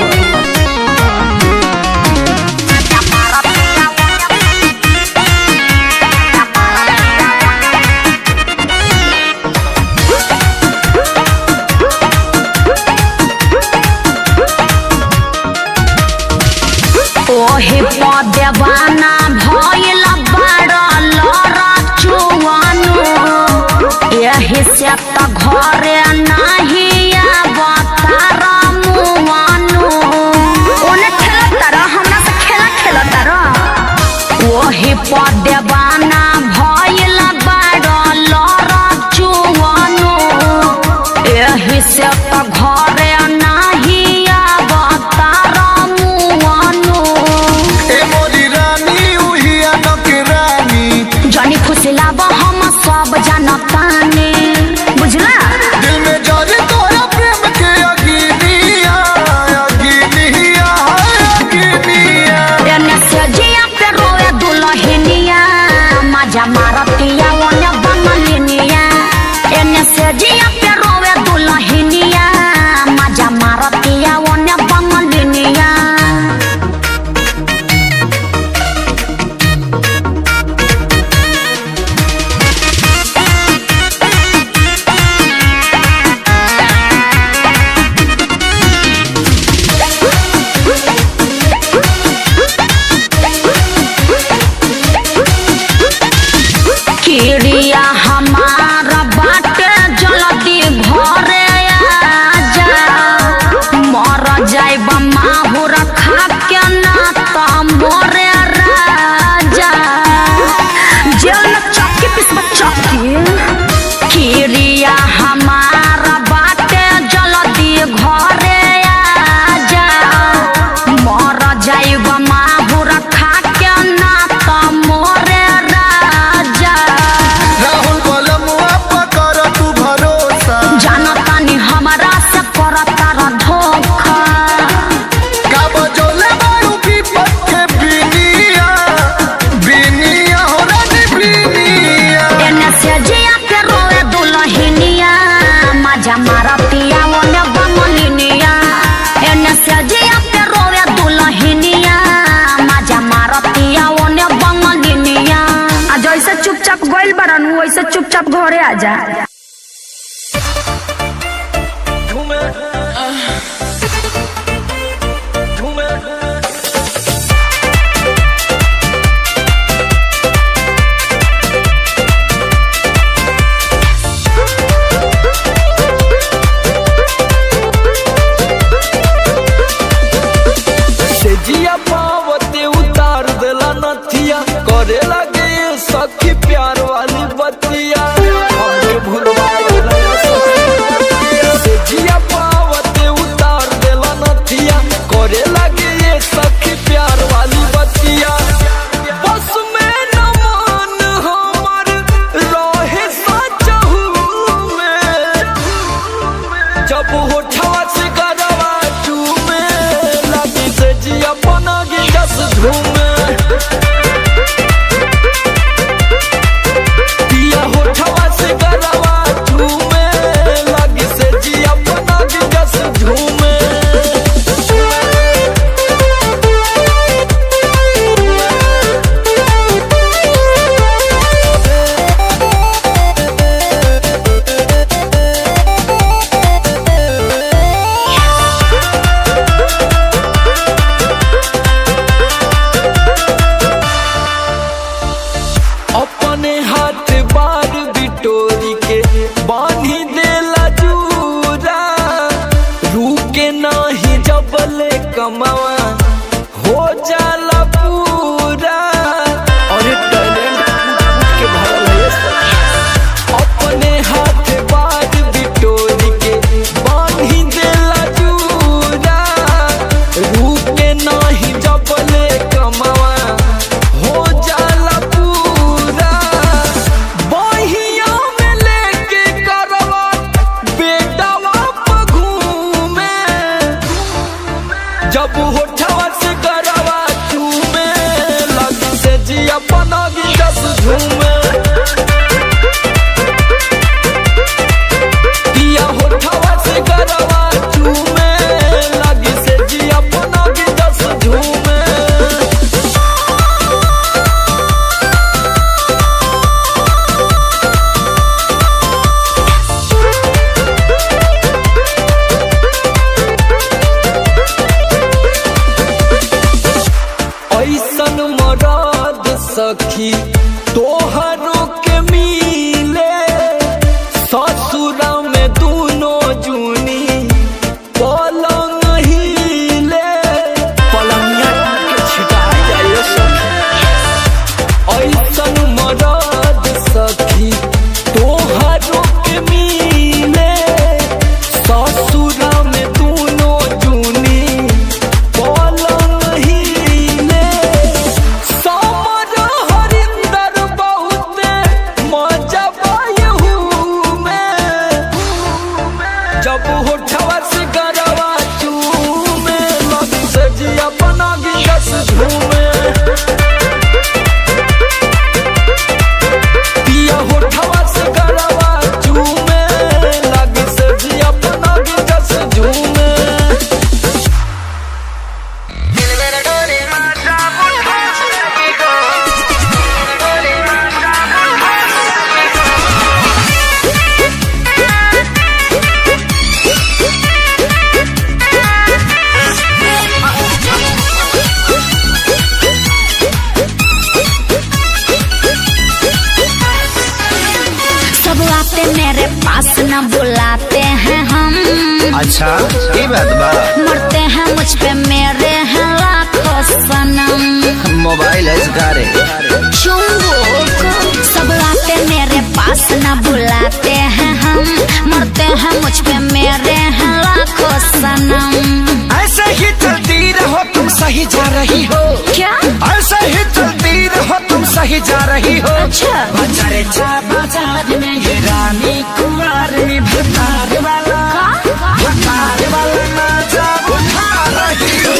एही से तो घरे नहीं आवतार मुआनु ओने खेलता रह हमरा से खेलता रह वही पदेवाना भइल बाड़ लर चुआनु एही से तो घरे नहीं आवतार मुआनु ए मोरी रानी उहिया नौकरानी जानी खुशी लाभ हम सब जानतानी बुझला दिल में जरे तोरा प्रेम के अग्निया एने से जिया पे रोए दुल्हनिया मजा मारतिया ओने बनलिनिया एने से जिया पे रोए दुल्हनिया मजा मारतिया ओने बनलिनिया किरिया हमार बाटे जल्दी घरे आजा मर जाइब माहुर खा के ना त मोरे राजा जेल में चक्की पिसब चक्की किरिया हमार बाटे जल्दी घरे आजा मर जाइब माहुर खा के ना त मोरे राजा राहुल बलमुआ पकर तू भरोसा जानतानी हमारा से करता र धोखा का बजोले बारू विपत के बिनिया हो रानी बिनिया एने से जिया पे रोए दुल्हनिया मजा मारतिया ओने बनलिनिया एने से जिया पे रोए दुल्हनिया मजा मारतिया ओने बनलिनिया आ जैसे चुपचाप गइल बरन वैसे चुपचाप घरे आजा से जिया पावते उतार देला नथिया करे लगे सखी प्यार वाली बतिया हमके भुलवा देला से जिया पावते उतार देला नथिया करे लगे ये सखी प्यार वाली बतिया बस में न मान हमर रहे सचहू में जब होठवा से गरवा चूमे लगी से जिया बना गे जस घूमे पिया होठवा से गरवा चूमे लगी से जिया बना गे जस घूमे अपने हाथ बार बिटोरी के बांधी देला जूरा रुके नाही जबले कमावा हो जाला पूरा और टैलेंट के भरल है सब अपने हाथ बार बिटोरी के बांधी देला जूरा रुके नाही जबले कमावा हो जाला पूरा बहिया में लेके करवा बेटावा प घूमे जब होठवा से करवा चूमे लग से जिया बनगी जस झूमे पिया होठवा से करवा चूमे लग से जिया बनगी जस झूमे ऐसन मरद सखी तोहरो के मिले सच अच्छा ये बात बा। मरते हैं मुझ पे मेरे हैं लाखों सनम। मोबाइल है इसकारे चुंबक सब आते मेरे पास ना बुलाते हैं हम। मरते हैं मुझ पे मेरे हैं लाखों सनम। ऐसे ही चलती रहो तुम सही जा रही हो। क्या ऐसे ही चलती रहो तुम सही जा रही हो। अच्छा बाजारे चा बाजार में ये रानी कुमार में भतार वाला नाचा उठा रही हो।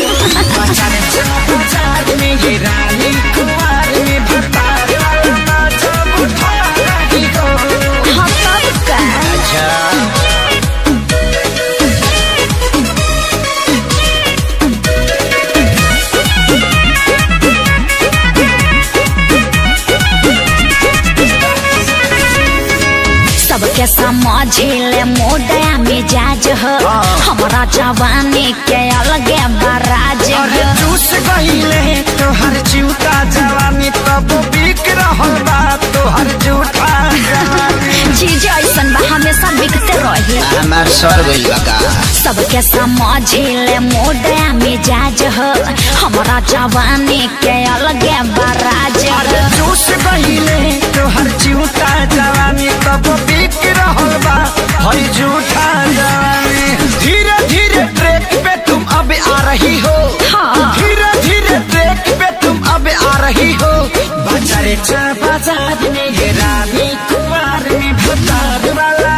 बाजारे चा बाजार में ये रानी कुमार में भतार वाला नाचा उठा रही हो। हाँ तब का सबके समझिले मोडया मिजाज हो। हमारा जवानी के अलगे बराज अरे हो। चूस गईले तो हर जूता जवानी तब बिक रहल बा तो हर जूठा जवानी। चीज ऐसन बा हमेशा बिकते रही। हमार सर गइल बा का। सबके समझिले मोडया मिजाज हो। हमारा जवानी के अलगे बराज अरे हो। चूस गईले तो हर जूता जवानी तब बिक रहल बा हर जूठा जवानी। धीरे धीरे ट्रैक पे तुम अब आ रही हो। हाँ। धीरे धीरे ट्रैक पे तुम अब आ रही हो। बाजारे चा बाजार में ये रानी कुमार में भतार वाला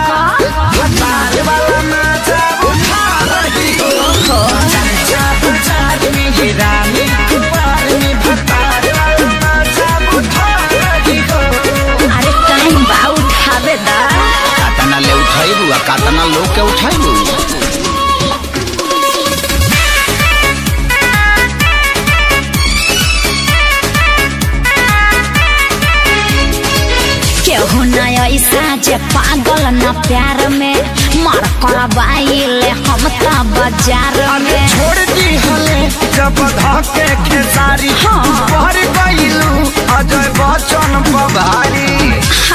नाचा उठा रही हो। बाजारे चा बाजार में ये रानी कुमार में भतार वाला नाचा उठा रही हो। अरे कहीं बा उठावे दा। कातना ले उठाइबू आ कातना लोग के उठाइबू। केहू न ऐसा जे पागल न प्यार में मार करवाइले हम ता बाजार में। छोड़ दी हले जब धके खेसारी। हाँ। भर गईलू अजय बच्चन बभारी।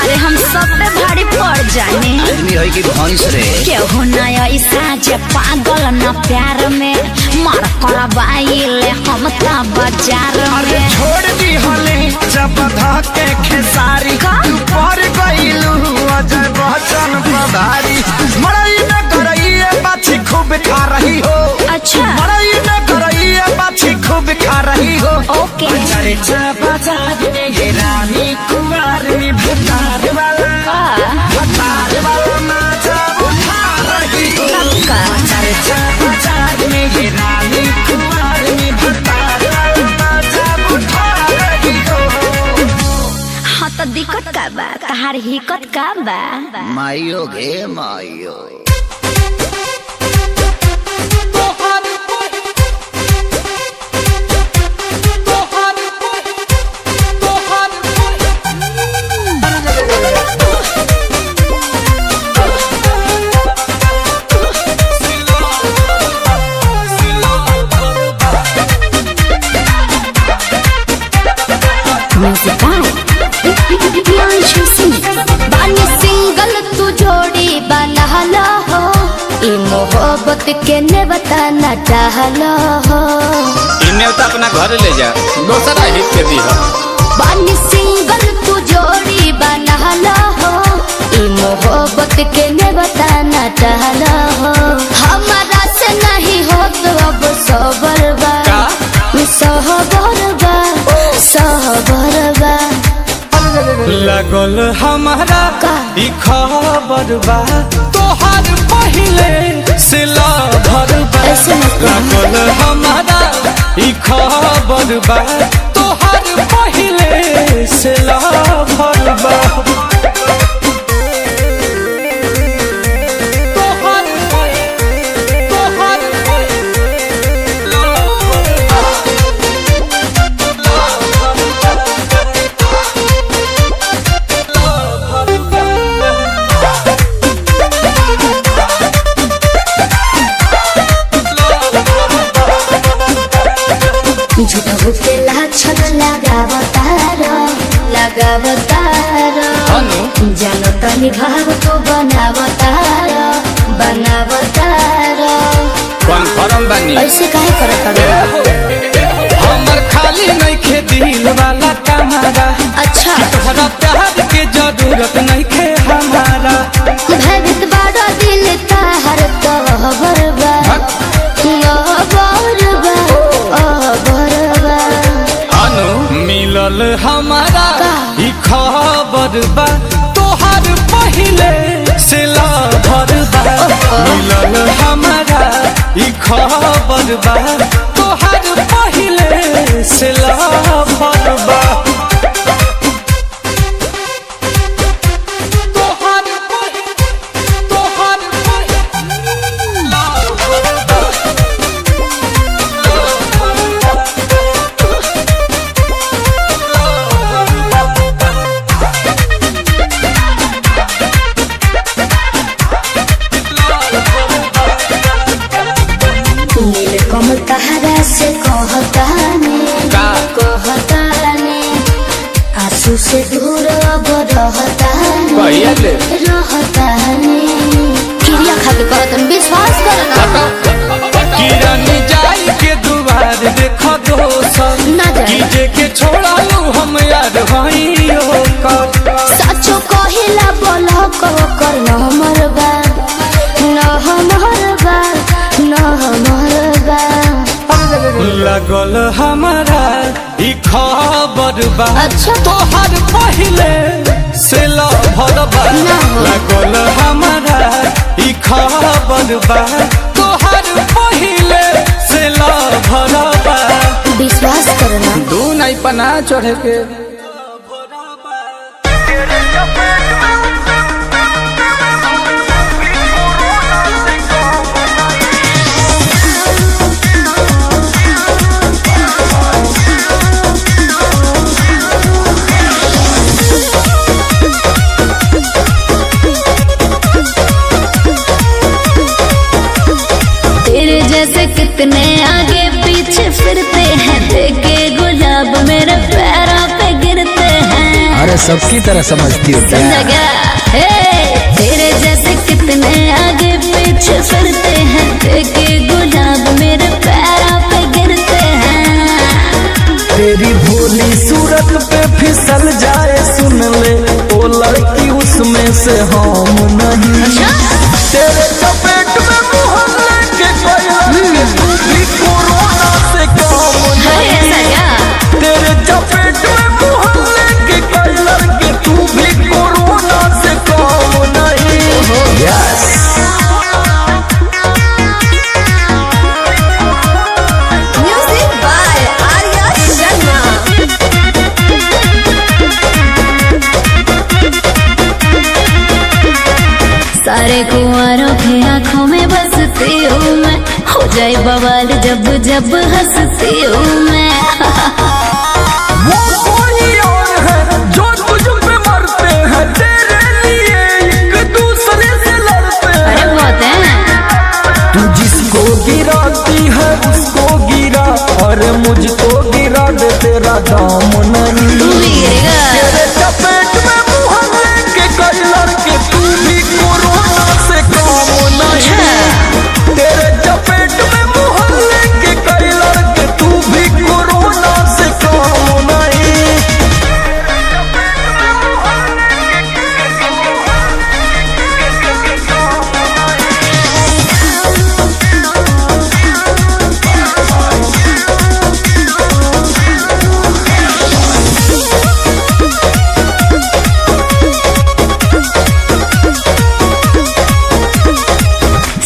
अरे हम सब पे भारी पड़ जाने। आदमी है कि भैंस रे। केहू न ऐसा जे पागल न प्यार में मार करवाइले हम ता बाजार अरे में। छोड़ दी हले जब धके खेसारी। का? तू भर गईलू अजय बच्चन बभारी। मड़ई में गरईए बाछी खूब खा रही हो। अच्छा मड़ई में गरईए बाछी खूब खा रही हो। ओके बाजारे चा बाजार में ये रानी कुमार में भतार वाला नाचा उठा रही हो। सबका बाजारे चा बाजार में ये रानी कुमार में भतार वाला नाचा उठा रही हो। हाँ तो दिक्कत का बा तहार हिक्कत का बा। माइयो गे माइयो। बानी सिंगल तू जोड़ी बनहला हो। ई मोहब्बत के ने बताना चाहला हो। इन्हें तो अपना घर ले जा दूसरा हित के दी हो। बानी सिंगल तू जोड़ी बनहला हो। ई मोहब्बत के ने बताना चाहला हो। हमारा से नहीं हो तो अब सबर बा सहबर बा सहबर बा। लगल हमारा का? ई खबर बा तोहार पहिले से लभर बा। ऐसे मत कहो। लगल हमारा ई खबर बा तोहार पहिले से लभर बा। झूठो पे लाछन लगावतारो जानो तनी भाव तो बनावतारो बनावतारो कन्फर्म बनी ऐसे काहे करत हवे हमर खाली नहीं खे दिल वाला कमारा अच्छा तोहरा प्यार के जरूरत नहीं खे हमारा भगत बड़ा दिल ताहर तो बरबा अनु मिलल हमारा ई खबर बा तोहर पहिले से लभर बा मिलल हमारा ई खबर बा तोहर पहिले से लभर बा कमल तहरा से कहताने आंसू से दूर अब रहताने क्रिया खा के कहतन विश्वास करना किरण जाई के दुआर देखो दोसन ना जाए कीजे के छोड़ा लू हम यार भाइयों का सचो कहिला बोला कर न मरबा लगल हमारा ई खबर बा अच्छा तोहर पहिले से लभर बा लगल हमारा ई खबर बा तोहर पहिले से लभर बा विश्वास करना दू नहीं पना चढ़े के कितने आगे पीछे फिरते हैं देखे गुलाब मेरे पैरों पे गिरते हैं। अरे सबकी तरह समझती हो क्या? समझा क्या? तेरे जैसे कितने आगे पीछे फिरते हैं देखे गुलाब मेरे पैरों पे गिरते हैं। तेरी भोली सूरत पे फिसल जाए सुन ले ओ लड़की उसमें से हम नहीं तेरे चपेट में मोहल्ले के कोई तू भी कोरोना से काम नहीं तेरे चपेट में मोहल्ले के कोई लड़के तू भी कोरोना से काम नहीं yes music by Arya Sharma. सारे कुंवारों की आंखों में बसती हूँ मैं हो जाए बवाल जब जब हंसती हूँ मैं। वो कोई और है जो तुझ पे मरते हैं तेरे लिए एक दूसरे से लड़ते हैं। अरे बहुत है तू जिसको गिराती है उसको गिरा और मुझको गिरा दे तेरा दाम नहीं तू भी गिरेगा। तेरे चपेट में मोहल्ले के कई लड़के तू भी कोरोना से काम नहीं तेरे चपेट में मोहल्ले के कई लड़के तू भी कोरोना से काम नहीं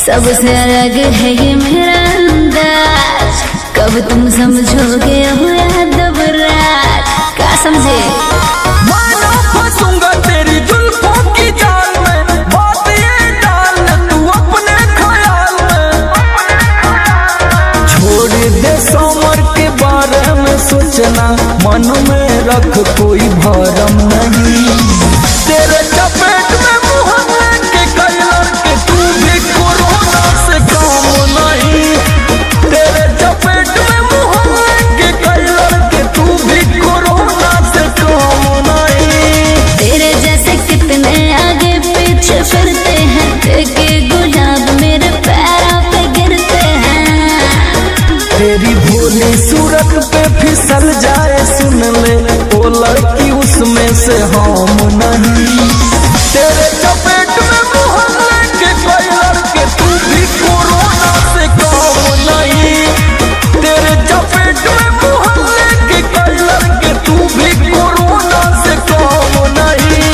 सबसे अलग है ये मेरा अंदाज कब तुम समझोगे हो यादव राज क्या समझे। मानो फंसूंगा तेरी जुल्फों की जाल में बात ये डाल तू अपने ख्याल में छोड़ दे समर के बारे में सोचना मन में रख कोई भरम नहीं तेरे चपेट में मोहल्ले के कई लड़के तू भी कोरोना से काम नहीं तेरे चपेट में मोहल्ले के कई लड़के तू भी कोरोना से काम नहीं तेरे जैसे कितने आगे पीछे फिरते हैं देखे गुलाब से हम नहीं। तेरे चपेट में मोहल्ले के कोई लड़के तू भी कोरोना से कम नहीं। तेरे चपेट में मोहल्ले के कोई लड़के तू भी कोरोना से कम नहीं।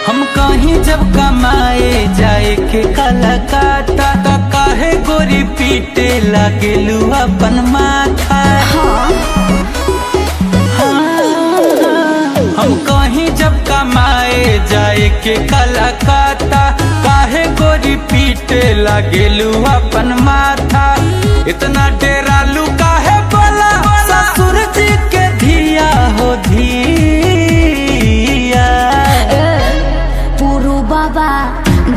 हम कहीं जब कमाए जाए के कलकत्ता का काहे गोरी पीटे लागेलू अपन माथा। हम कहीं जब कमाए जाए के कलकत्ता काहे गोरी पीटे लागेलू अपन माथा। इतना डेरालू काहे बोला ससुर जी के धिया हो धिया। पुरु बाबा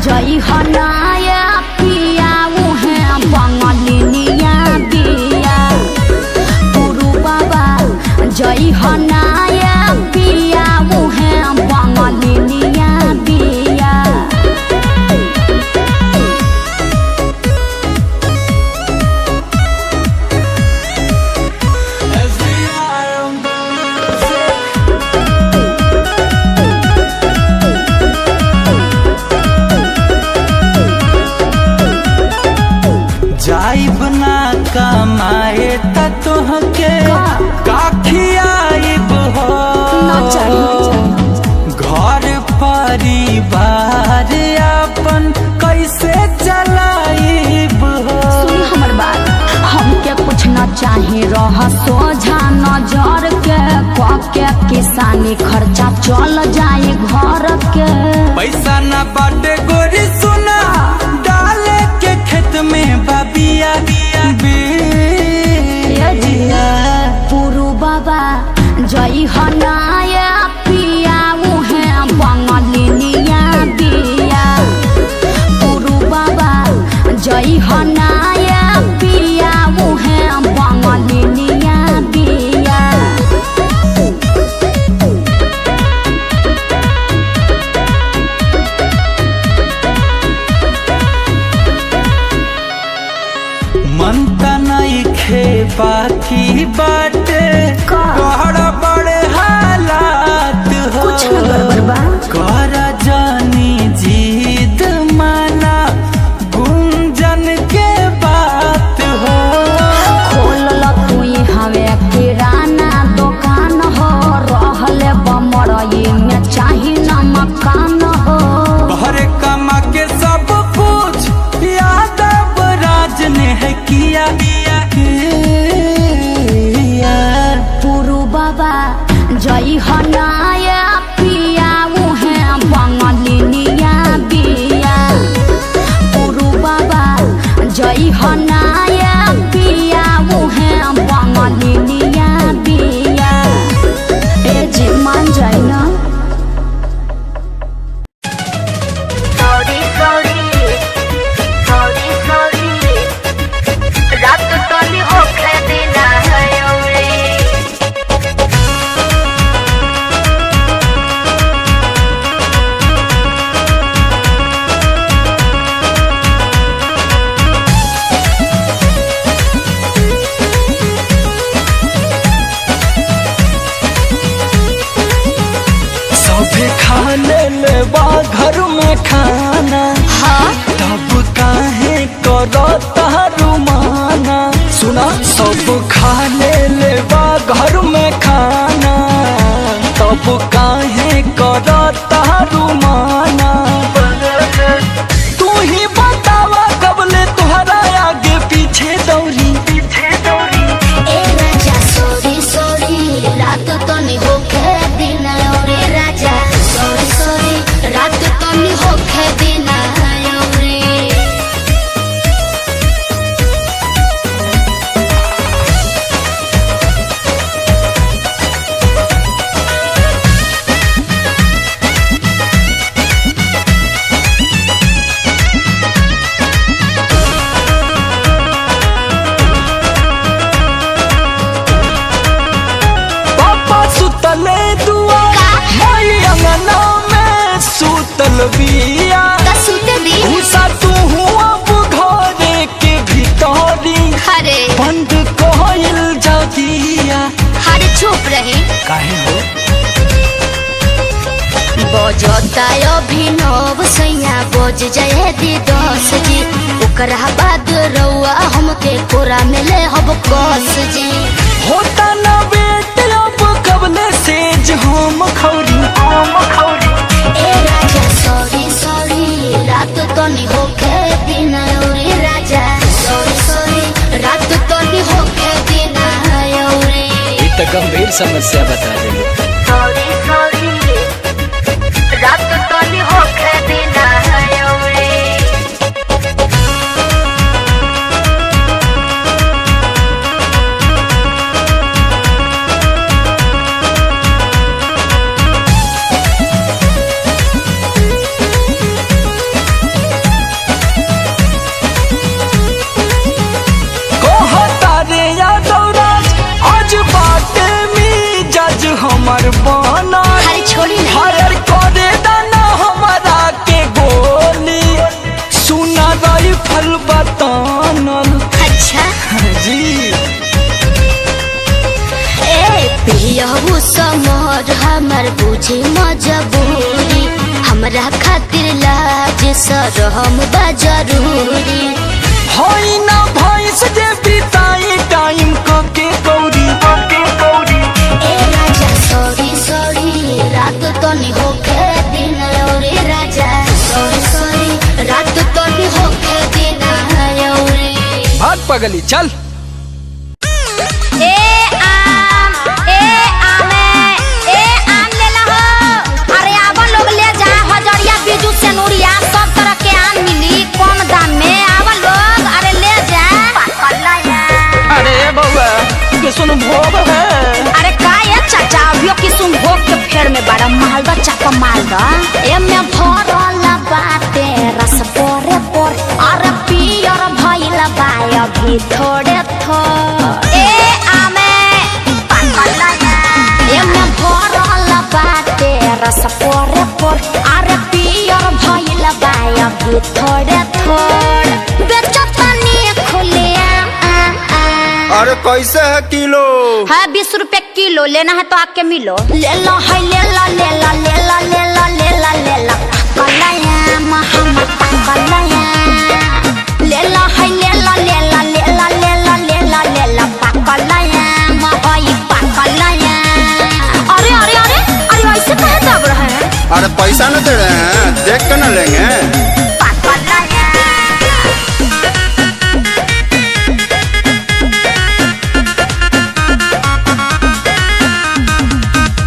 जई हनाया पिया उहे बंगलिनिया बिया। पुरु बाबा जई हनाया पिया उहे बंगलिनिया बिया। जाइब ना कमाए त तोहके काखियाइब हो। घर परिवार अपन कैसे चलाइब हो। सुन हमर बात, हमके कुछ न चाहे रह सोझा नजर के के किसानी खर्चा चल जाए घर के। पैसा न बाटे गोरी सुना डाले के खेत में बाबिया बिया। पुरु बाबा जई हनाया पिया उहे बंगलिनिया बिया। पुरु बाबा जई हनाया पिया उहे बंगलिनिया बिया। मन तनाई खे बाकी बाटे बड़ा बड़े हालात हो। कुछ न गड़बड़ बा। कर जानी जीत माना गुंजन के बात हो। खोल तुई हवे किराना दुकान हो। रहले बमरई में चाही न मकान हो। बहरे कमा के सब कुछ यादव राज ने है किया। पुरु बाबा जई हनाया पिया उहे बंगलिनिया बिया। पुरु बाबा जई हनाया पिया उहे बंगलिनिया बिया। ए जी मान जाई ना। रात तनी होखे दिना है सभे खाने में बा घर में खाना। तब काहे करो तारू माना। सुना सब खाने ले बा घर में खाना। तब काहे करो तारू माना। तू ही बतावा कबले तुहरा आगे पीछे दौड़ी। ए राजा सॉरी सॉरी रात तनी होखे दिना रे राजा सॉरी सॉरी रात तनी होखे दिना रे। चुप रही। काहे हो? बजता अभिनव सैया बज जाए दी 10 जी, ओकरा बाद रउआ हमके कोरा में ले हब कस जी। होता ना बेट अब कबले सेज हम खौरी ए राजा सॉरी सॉरी रात तो नहीं होके दिन औरी राजा सॉरी सॉरी रात तो नहीं होके दिन औरी। ये तो गंभीर समस्या बता रही है। सॉरी सॉरी रात तो नहीं होके दिन औरी। हमर बना छोड़ी हर करे दाना हमारा के गोली सुना राइफल बतानल। अच्छा जी ए पियहू समर हमर बुझी मजबूरी, हमरा खातिर लाज शरम बा जरूरी। होई ना भैंस जे बिताई टाइम के कौड़ी ए राजा सॉरी सॉरी रात तो नहीं होके दिन औरी राजा सॉरी सॉरी रात तो नहीं होके दिन औरी। भाग पगली चल। ए आम ले ला हो। अरे आवा लोग ले जा हजरिया बीजू से नूरिया सब तरह के आम मिली कम दाम में। आवा लोग अरे ले जा। अरे बउआ किसुन भोग है। अरे का ये चाचा अभियो किसुन भोग के फेर में बड़ा मालदा चापा मालदा एमे भरल बाटे रस पोरे पोर। अरे पियर भइल बा अभी थोड़े थोड़े। ए आमे एमे भरल बाटे रस पोरे पोर। अरे पियर भइल बा अभी थोड़े थोड़े। बेचतनी खुले अरे कैसे है किलो? है 20 रुपए किलो। लेना है तो आके मिलो। ले लो है ले ला ले ला ले ला ले ला ले ला ले ला कलाया महमत कलाया ले ला है ले ला ले ला ले ला ले ला ले ला ले ला कलाया महई कलाया। अरे अरे अरे अरे ऐसे कहे दब रहे हैं। अरे पैसा न दे रहे हैं देख के न लेंगे।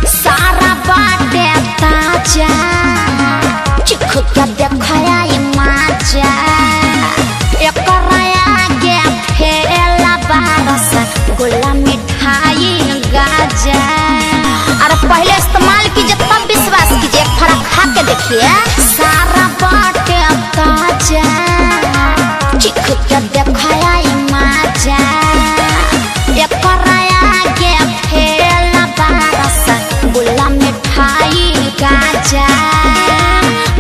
सारा बाटे ताजा चिख के देखया माजा एकरा आगे फेला बारस गोला मिठाई गाजा। अरे पहले इस्तेमाल कीजिए तब विश्वास कीजिए, एक फड़ा खा के देखिए। सारा बाटे ताजा चिख के देखया माजा एकरा आगे फेला बारस गोला मिठाई गाजा।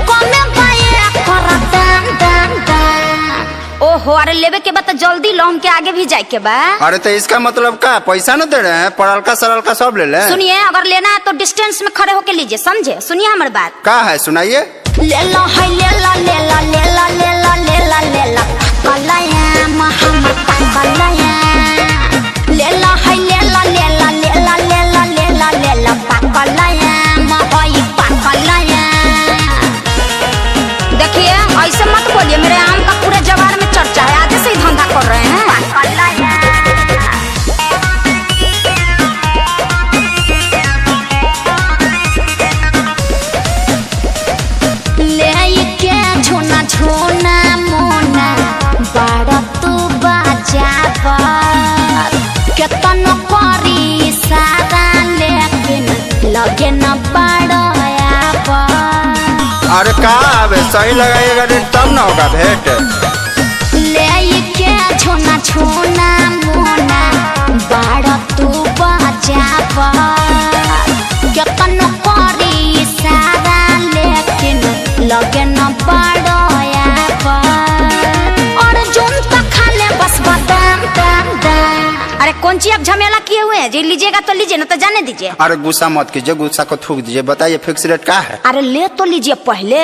कमे पाए कर दाम दाम दाम। ओहो अरे लेवे के बाद जल्दी लो, हम के आगे भी जाए के बा। अरे तो इसका मतलब का पैसा न दे रहे हैं? पड़लका सरलका सब ले ले। सुनिए अगर लेना है तो डिस्टेंस में खड़े होके लीजिए, समझे? सुनिए हमारी बात। का है सुनाइए। ले लो है ले ला ले ला ले ला ले ला ले ला ले ला कलाया महमत कलाया ले ला है ले ला ले ला ले ला ले ला ले ला ले ला कलाया महई कलाया। देखिए ऐसे मत बोलिए, मेरे आम का पूरे जवार में चर्चा है, आगे से ही धंधा कर रहे हैं। ले के झोना झोना मोना बड़ा तू बाजाबा केतन करी सारा लेकिन लगे न बड़ायाबा। अरे का आवे सही लगाइएगा रेट तब ना होगा भेंट। ले के झोना झोना मोना बड़ा तू बाजाबा केतन करी सारा लेकिन लगे न बड़ायाबा। और जोन तो खा ले बस बादाम दाम दाम। अरे कौन कौन सी आप झमेला किए हुए हैं? जी लीजिएगा तो लीजिए, ना तो जाने दीजिए। अरे गुस्सा मत कीजिए, गुस्सा को थूक दीजिए। बताइए फिक्स रेट क्या है? अरे ले तो लीजिए, पहले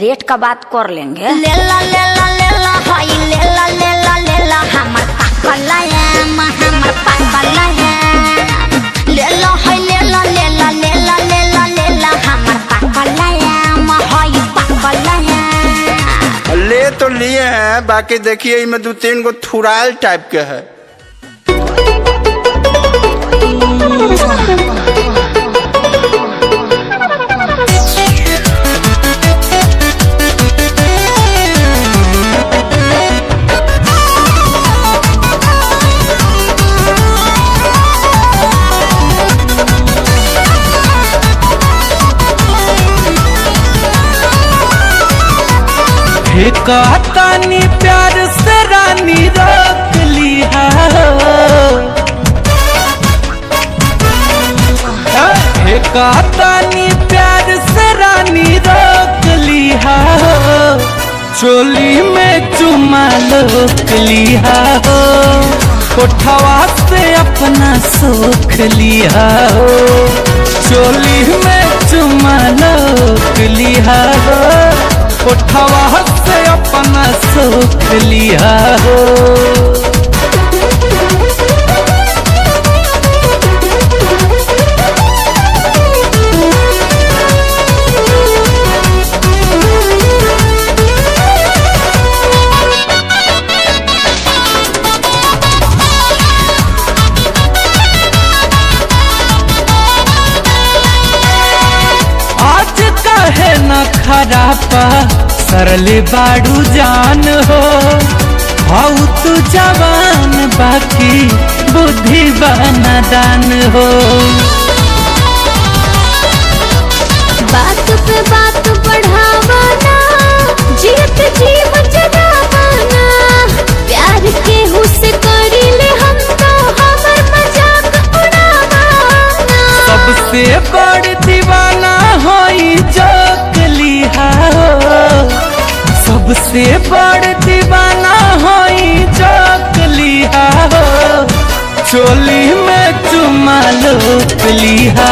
रेट का बात कर लेंगे। लेला लेला लेला हाय लेला लेला लेला हमर पाकलायाम हमर पाकलायाम लेला हाय लेला लेला लेला लेला लेला हमर पाकलायाम हाय पाकलायाम। ले तो लिए हैं, बाकी देखिए इनमें 2-3 गो थुराल टाइप के है। कहतानी प्यार से रानी रोक लिया कहतानी प्यार से रानी रोक लिया चोली में चुमा लोक लिया कोठवा से अपना सोख लिया चोली में चुमा लोक लिया कोठवा से अपना सोख लिया आज कहे न खरापा सरले बाड़ू जान हो हाउ तू जवान बाकी बुद्धि बना दान हो बात पे बात बढ़ावाना जीत जीव जगावाना प्यार के हुस्से करी ले हम तो हमर मजाक उड़ावाना सबसे बड़ दीवाना होई जोकलिहा सबसे बड़ दीवाना होई जोकलिहा चोली में चुमा लोक लिहा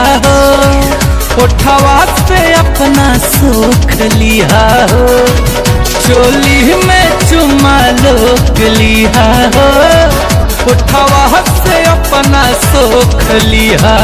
कोठवा से अपना सोख लिया चोली में चुमा लोक लिया कोठवा से अपना सोख लिया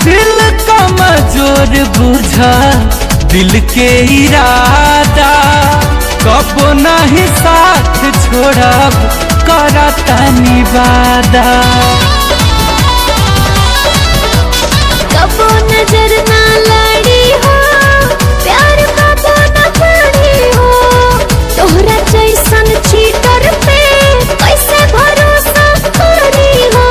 दिल का मजोर बुझा दिल के इरादा कब नहीं साथ छोड़ब करता निवादा कबो नजर ना लड़ी हो प्यार कबो ना पड़ी हो तोहरा जैसन चीटर पे कैसे भरोसा करी हो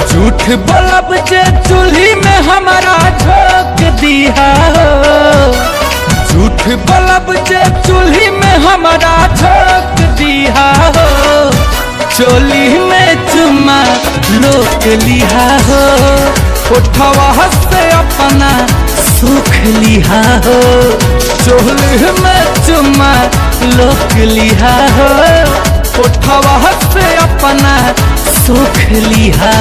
झूठ बोलब जे चूल्ही में हमारा झोंक दिया झूठ बोलब जे चूल्ही में हमारा झोंक दिया चोली में चुमा लोक लिया कोठवा से अपना सुख लिया चोली में चुमा लोक लिया कोठवा से अपना सुख लिया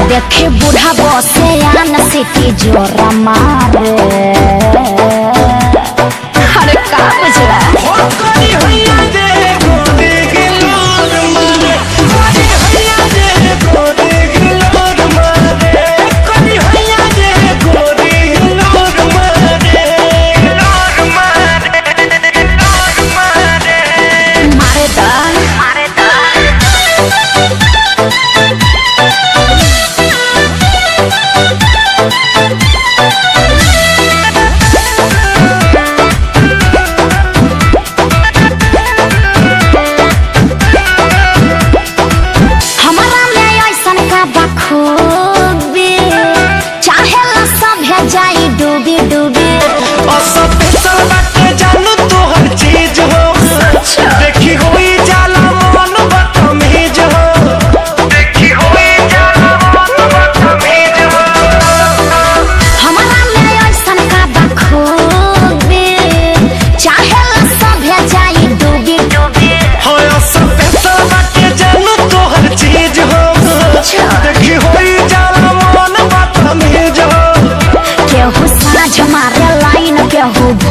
देखे बूढ़ा बसे आन सिटी जोरा मारे का बुझला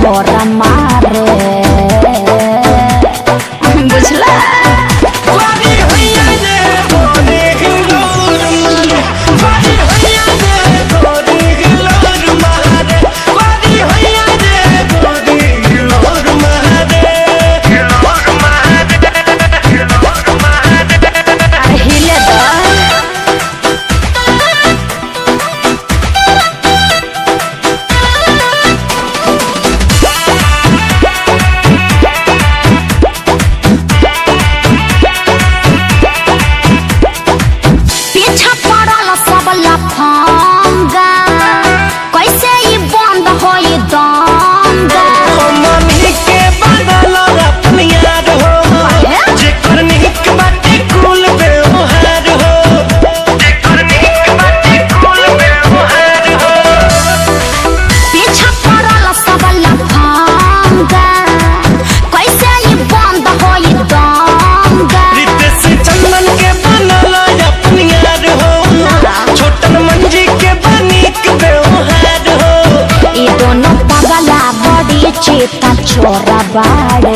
भोरा मारे बुझला चेता छोरा बाड़े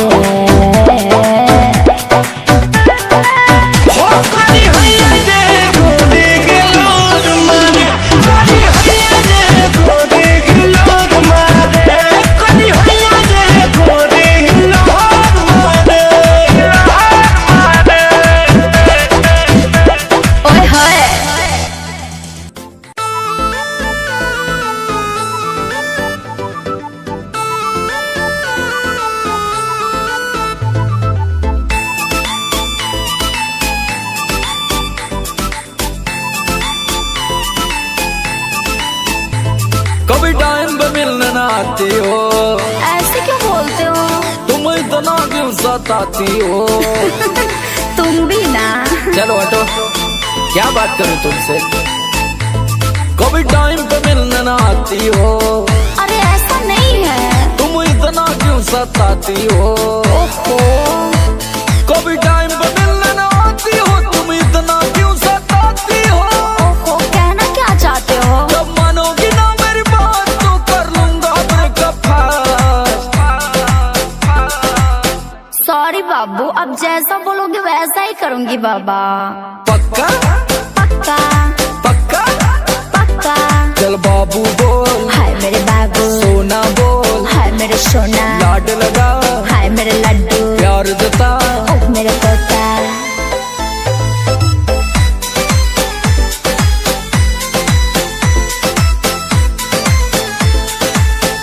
कभी टाइम पे मिलने ना आती हो, ऐसे क्यों बोलते हो? तुम इतना क्यों सताती हो? तुम भी ना। चलो हटो, क्या बात करूं तुमसे? कभी टाइम पे मिलने ना आती हो। अरे ऐसा नहीं है। तुम इतना क्यों सताती हो? ओहो। कभी टाइम पे मिलने ना आती हो, तुम इतना क्यों सताती हो? ओहो, कहना क्या चाहते हो? जब मानोगी ना मेरी बात तो कर लूंगा ब्रेकअप। सॉरी बाबू, अब जैसा बोलोगे वैसा ही करूंगी बाबा। पक्का? पक्का पक्का पक्का। चल बाबू बोल, हाय मेरे बाबू। सोना बोल, हाय मेरे सोना। लाड लगा, हाय मेरे लड्डू। प्यार देता, ओह मेरे तोता।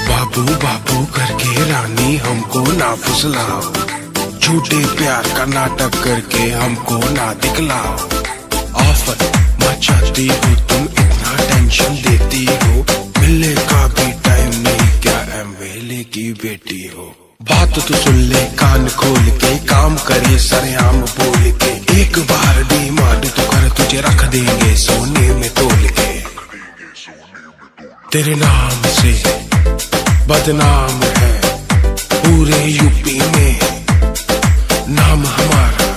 बाबू बाबू करके रानी हमको ना फुसलाओ, झूठे प्यार का नाटक करके हमको ना दिखलाओ। आफत मचाती हो तुम, इतना टेंशन देती हो, मिलने का भी टाइम नहीं, क्या एमवेले की बेटी हो। बात तो सुन ले कान खोल के, काम करे सरेआम बोल के, एक बार डिमांड तो कर, तुझे रख देंगे सोने में तोल के। तेरे नाम से बदनाम है पूरे यूपी में नाम हमारा,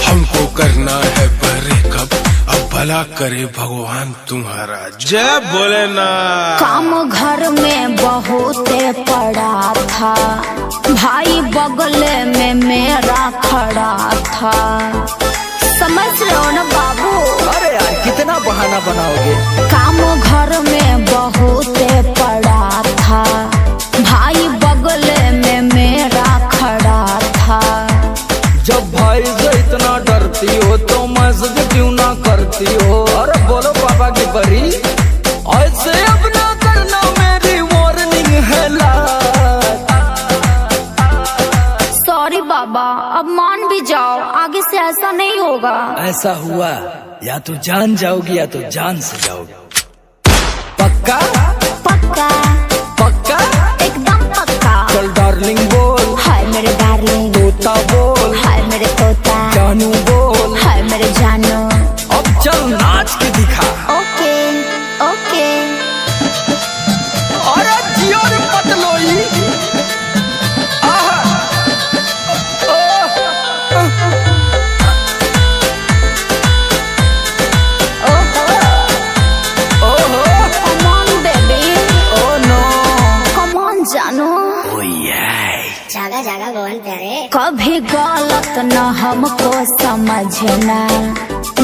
हमको करना है ब्रेकअप, अब भला भला करे भगवान तुम्हारा। जय भोलेनाथ। काम घर में बहुते पड़ा था, भाई बगल में मेरा खड़ा था। समझ रहे हो ना बाबू? अरे यार कितना बहाना बनाओगे। काम घर में बहुते पड़ा था, भाई बगल में मेरा खड़ा था। जब भाई से इतना डरती हो तो मैसेज क्यों ना करती हो? अरे बोलो पापा की परी, ऐसे अब ना करना, मेरी वार्निंग है लाट। सॉरी बाबा, अब मान भी जाओ, आगे से ऐसा नहीं होगा। ऐसा हुआ या तो जान जाओगी या तो जान से जाओगी। पक्का पक्का पक्का एकदम पक्का। चल डार्लिंग बोल, हाय मेरे डार्लिंग। तोता बोल, हाय मेरे तोता। जानू बोल, हाय मेरे जानू। अब चल नाच के दिखा। ओके ओके। अरे जियो रे पतलोई। जागा जागा गोवन प्यारे। कभी गलत न हमको समझना,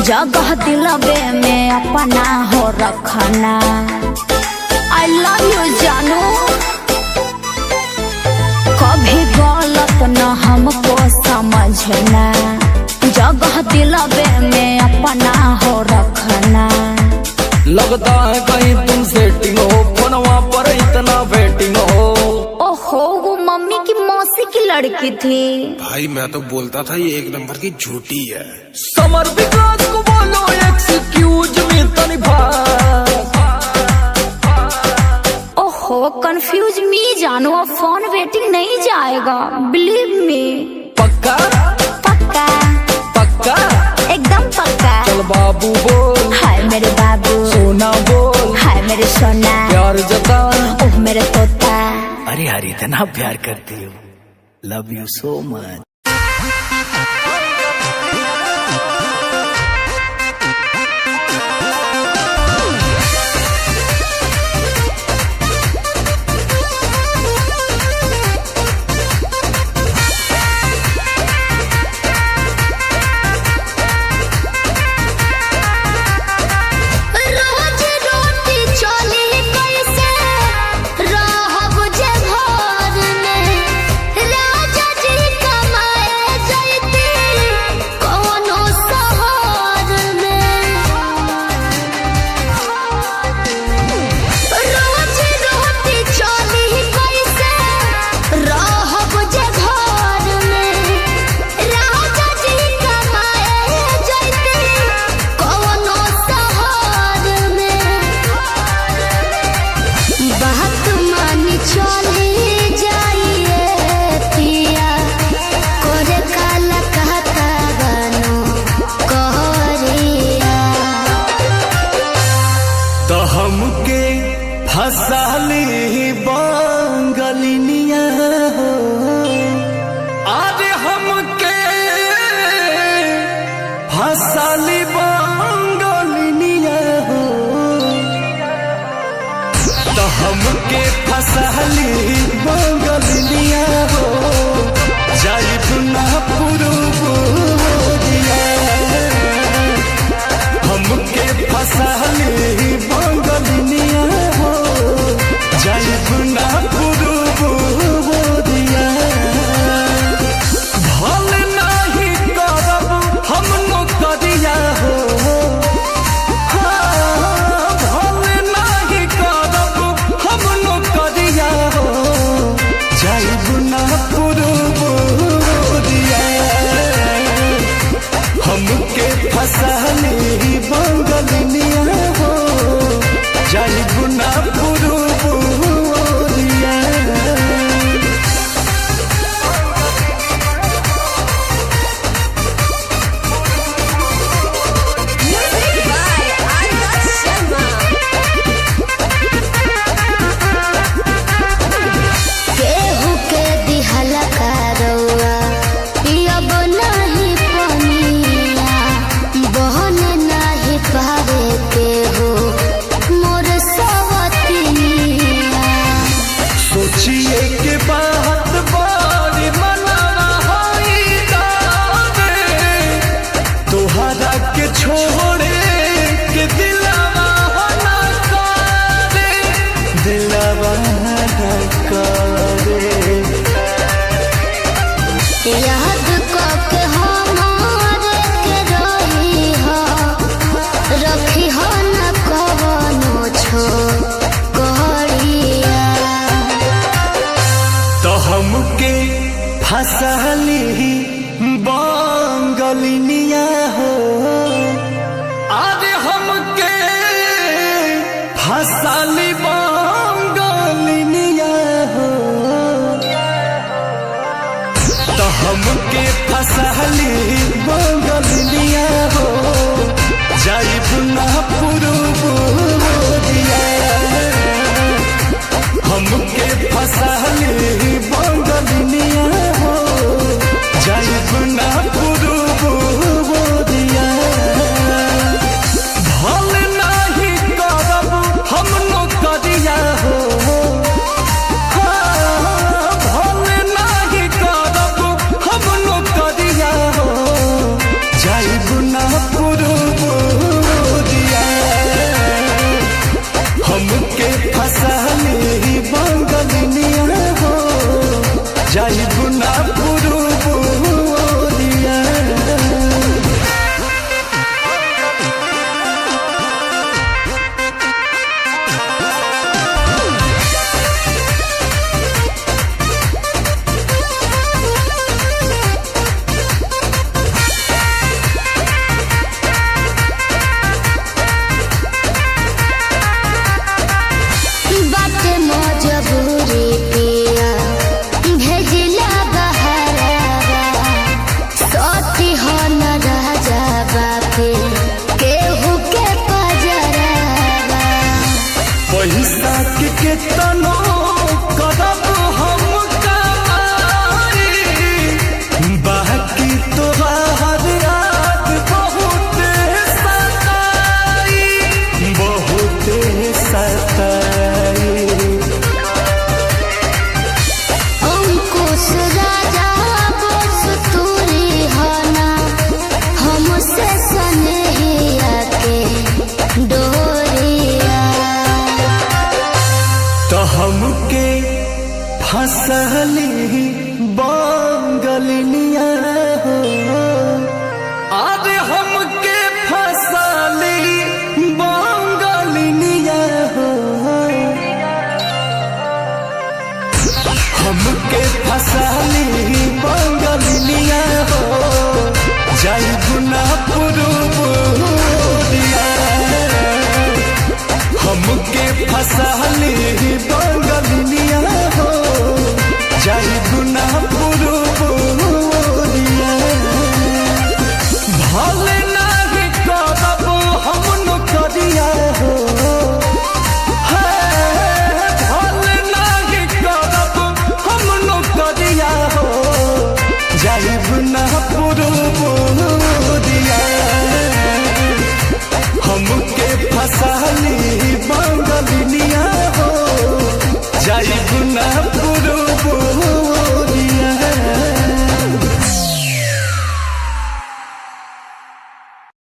जगह दिलबे में अपना हो रखना। I love you जानू। कभी गलत न हमको समझना, जगह दिलबे में अपना हो रखना। लगता है कहीं तुम सेटिंग हो, फोनवा पर इतना वेटिंग हो। ओहो, वो मम्मी की मौसी की लड़की थी। भाई मैं तो बोलता था ये एक नंबर की झूठी है। समर विकास को बोलो एक्सक्यूज मी तनी भाई। ओहो, कंफ्यूज मी जानू, अब फोन वेटिंग नहीं जाएगा, बिलीव मी। पक्का पक्का पक्का एकदम पक्का। चल बाबू बोल, हाय मेरे बाबू। सोना बोल, हाय मेरे सोना। प्यार जता, ओह मेरे तोता। अरे यार इतना प्यार करती हो, लव यू सो मच। हसाली बांगलिनिया हो, आज हमके हसाली बांगलिनिया हो, तो हमके हसाली बांगलिनिया हो, जाइब ना पुरुबोरिया, हमके हसाली बांगलिनिया हो, जाइब ना पुरुबोरिया, भल नाही करब हम नौकरिया हो, भल नाही करब हम नौकरिया हो, जाइब ना पुरुबोरिया, हमके फसाली बंगलिनिया हो, जाइब ना पुरुबोरिया। केहू के दिहल करौआ अब नहीं पनिया, बहन नहीं पा फसली बंगलिनिया हो अरे हमके फसली बंगलिनिया हो तो हमके फसली बंगलिनिया हो जाइब ना पुरुबोरिया हमके फसली बंगलिनिया हो जाइब ना पुरुबोरिया भल नाही करब हम नौकरिया हो भल नाही करब हम नौकरिया हो जाइब ना पुरुबोरिया हमके फसली बंगलिनिया हो जाइब ना पुरुबोरिया बाटे मजबूरी पिया भेजिला बहरावा सती हो न राजा बापे केहू के पजरावा पैसा के केतनो करब हम कमाई बाकी तोहार याद बहुत सताई अंकुश राजा बस तूरी होना हमसे सनहिया के डोरिया तो हमके फसली बंगलिनिया हो अरे हमके फसली बंगलिनिया हो हमके फसली बंगलिनिया हो जाइब ना पुरुबोरिया हमके फसली बंगलिनिया हो जाइब ना पुरुबोरिया भल नाही करब हम नौकरिया हो भल नाही करब हम नौकरिया हो जाइब ना पुरुबोरिया हमके फसली